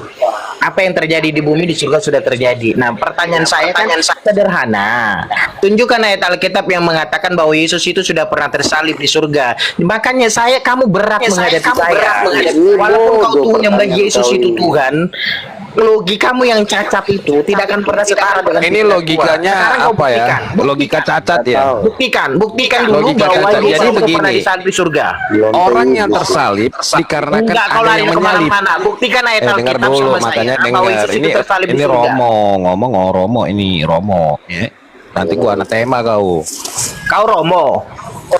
Apa yang terjadi di bumi di surga sudah terjadi. Nah, pertanyaan saya kan sederhana. Tunjukkan ayat Alkitab yang mengatakan bahwa Yesus itu sudah pernah tersalib di surga. Makanya kamu berat menghadapi saya. Walaupun kau Tuhan yang bagi Yesus itu Tuhan, logikamu yang cacat itu tidak akan pernah setara dengan ini logikanya apa ya? Logika cacat ya. Buktikan dulu bahwa Yesus itu pernah disalib di surga. Orang yang tersalib dikarenakan ada yang menyalib. Buktikan ayat Dengar Alkitab dulu, sama makanya saya bahwa Yesus itu tersalib di ini surga. Romo ini Romo ya. Nanti gua anatema kau. Kau Romo.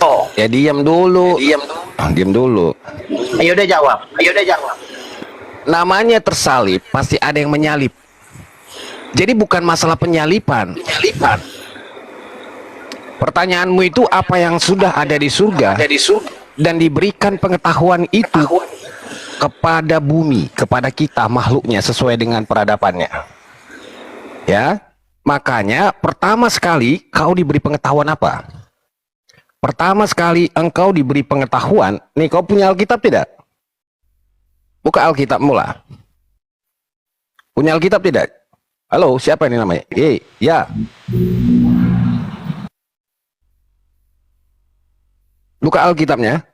Oh. Ya diam dulu. Diam dulu. Ayo udah jawab. Namanya tersalib pasti ada yang menyalip. Jadi bukan masalah penyalipan. Pertanyaanmu itu apa yang sudah ada di surga dan diberikan pengetahuan itu kepada bumi, kepada kita makhluknya sesuai dengan peradabannya. Ya, makanya pertama sekali kau diberi pengetahuan apa? Pertama sekali engkau diberi pengetahuan. Nih, kau punya Alkitab tidak? Buka Alkitabmu lah. Punya Alkitab tidak? Halo, siapa ini namanya? Ya. Buka Alkitabnya.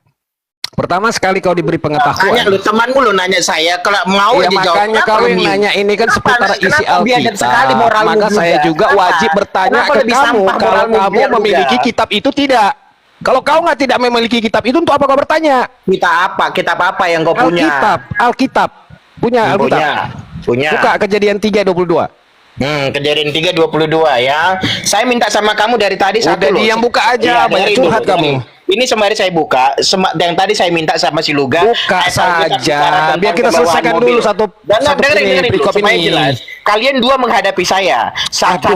Pertama sekali kau diberi pengetahuan. Tanya lu, temanmu lu nanya saya, kalau mau ya, makanya kau yang nanya ini kan seputar isi Alkitab. Maka saya juga wajib bertanya ke kamu, kalau kamu memiliki kitab itu tidak. Kalau kau tidak memiliki kitab itu, untuk apa kau bertanya? Kitab apa yang kau punya? Alkitab. Punya Alkitab. Punya. Buka Kejadian 3:22. Kejadian 3:22 ya. Saya minta sama kamu dari tadi Udah diam, buka aja, banyak curhat kamu. Ini sembari saya buka, yang tadi saya minta sama si Luga. Buka saja, biar kita selesaikan dulu satu ini. Jelas. Kalian dua menghadapi saya. Satu,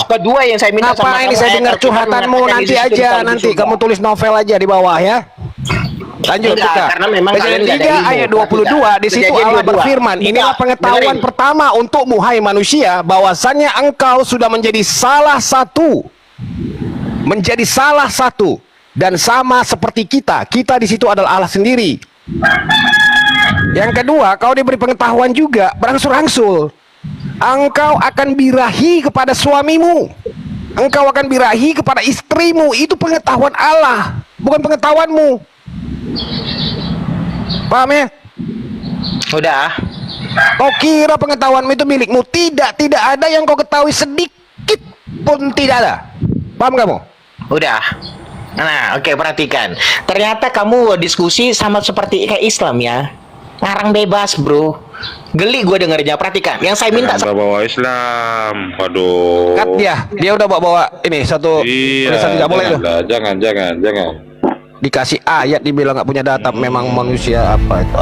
kedua yang saya minta sama kamu. Ini saya dengar curhatanmu nanti aja, nanti kamu tulis novel aja di bawah ya. Lanjut kita. Karena memang Kejadian 3 ayat 22 di situ Allah berfirman, inilah pengetahuan pertama untukmu hai manusia, bahwasannya engkau sudah menjadi salah satu. Menjadi salah satu. Dan sama seperti kita di situ adalah Allah sendiri. Yang kedua, kau diberi pengetahuan juga berangsur-angsur. Engkau akan birahi kepada suamimu. Engkau akan birahi kepada istrimu. Itu pengetahuan Allah, bukan pengetahuanmu. Paham ya? Udah. Kau kira pengetahuanmu itu milikmu? Tidak ada yang kau ketahui sedikit pun, tidak ada. Paham kamu? Udah. Nah, oke, perhatikan. Ternyata kamu diskusi sama seperti kayak Islam ya. Ngarang bebas, bro. Geli gue dengernya. Perhatikan. Yang saya minta bawa Islam. Waduh. Kat dia udah bawa ini satu. Iya. Nggak boleh tuh. Jangan. Dikasih ayat dibilang nggak punya data, memang manusia apa itu.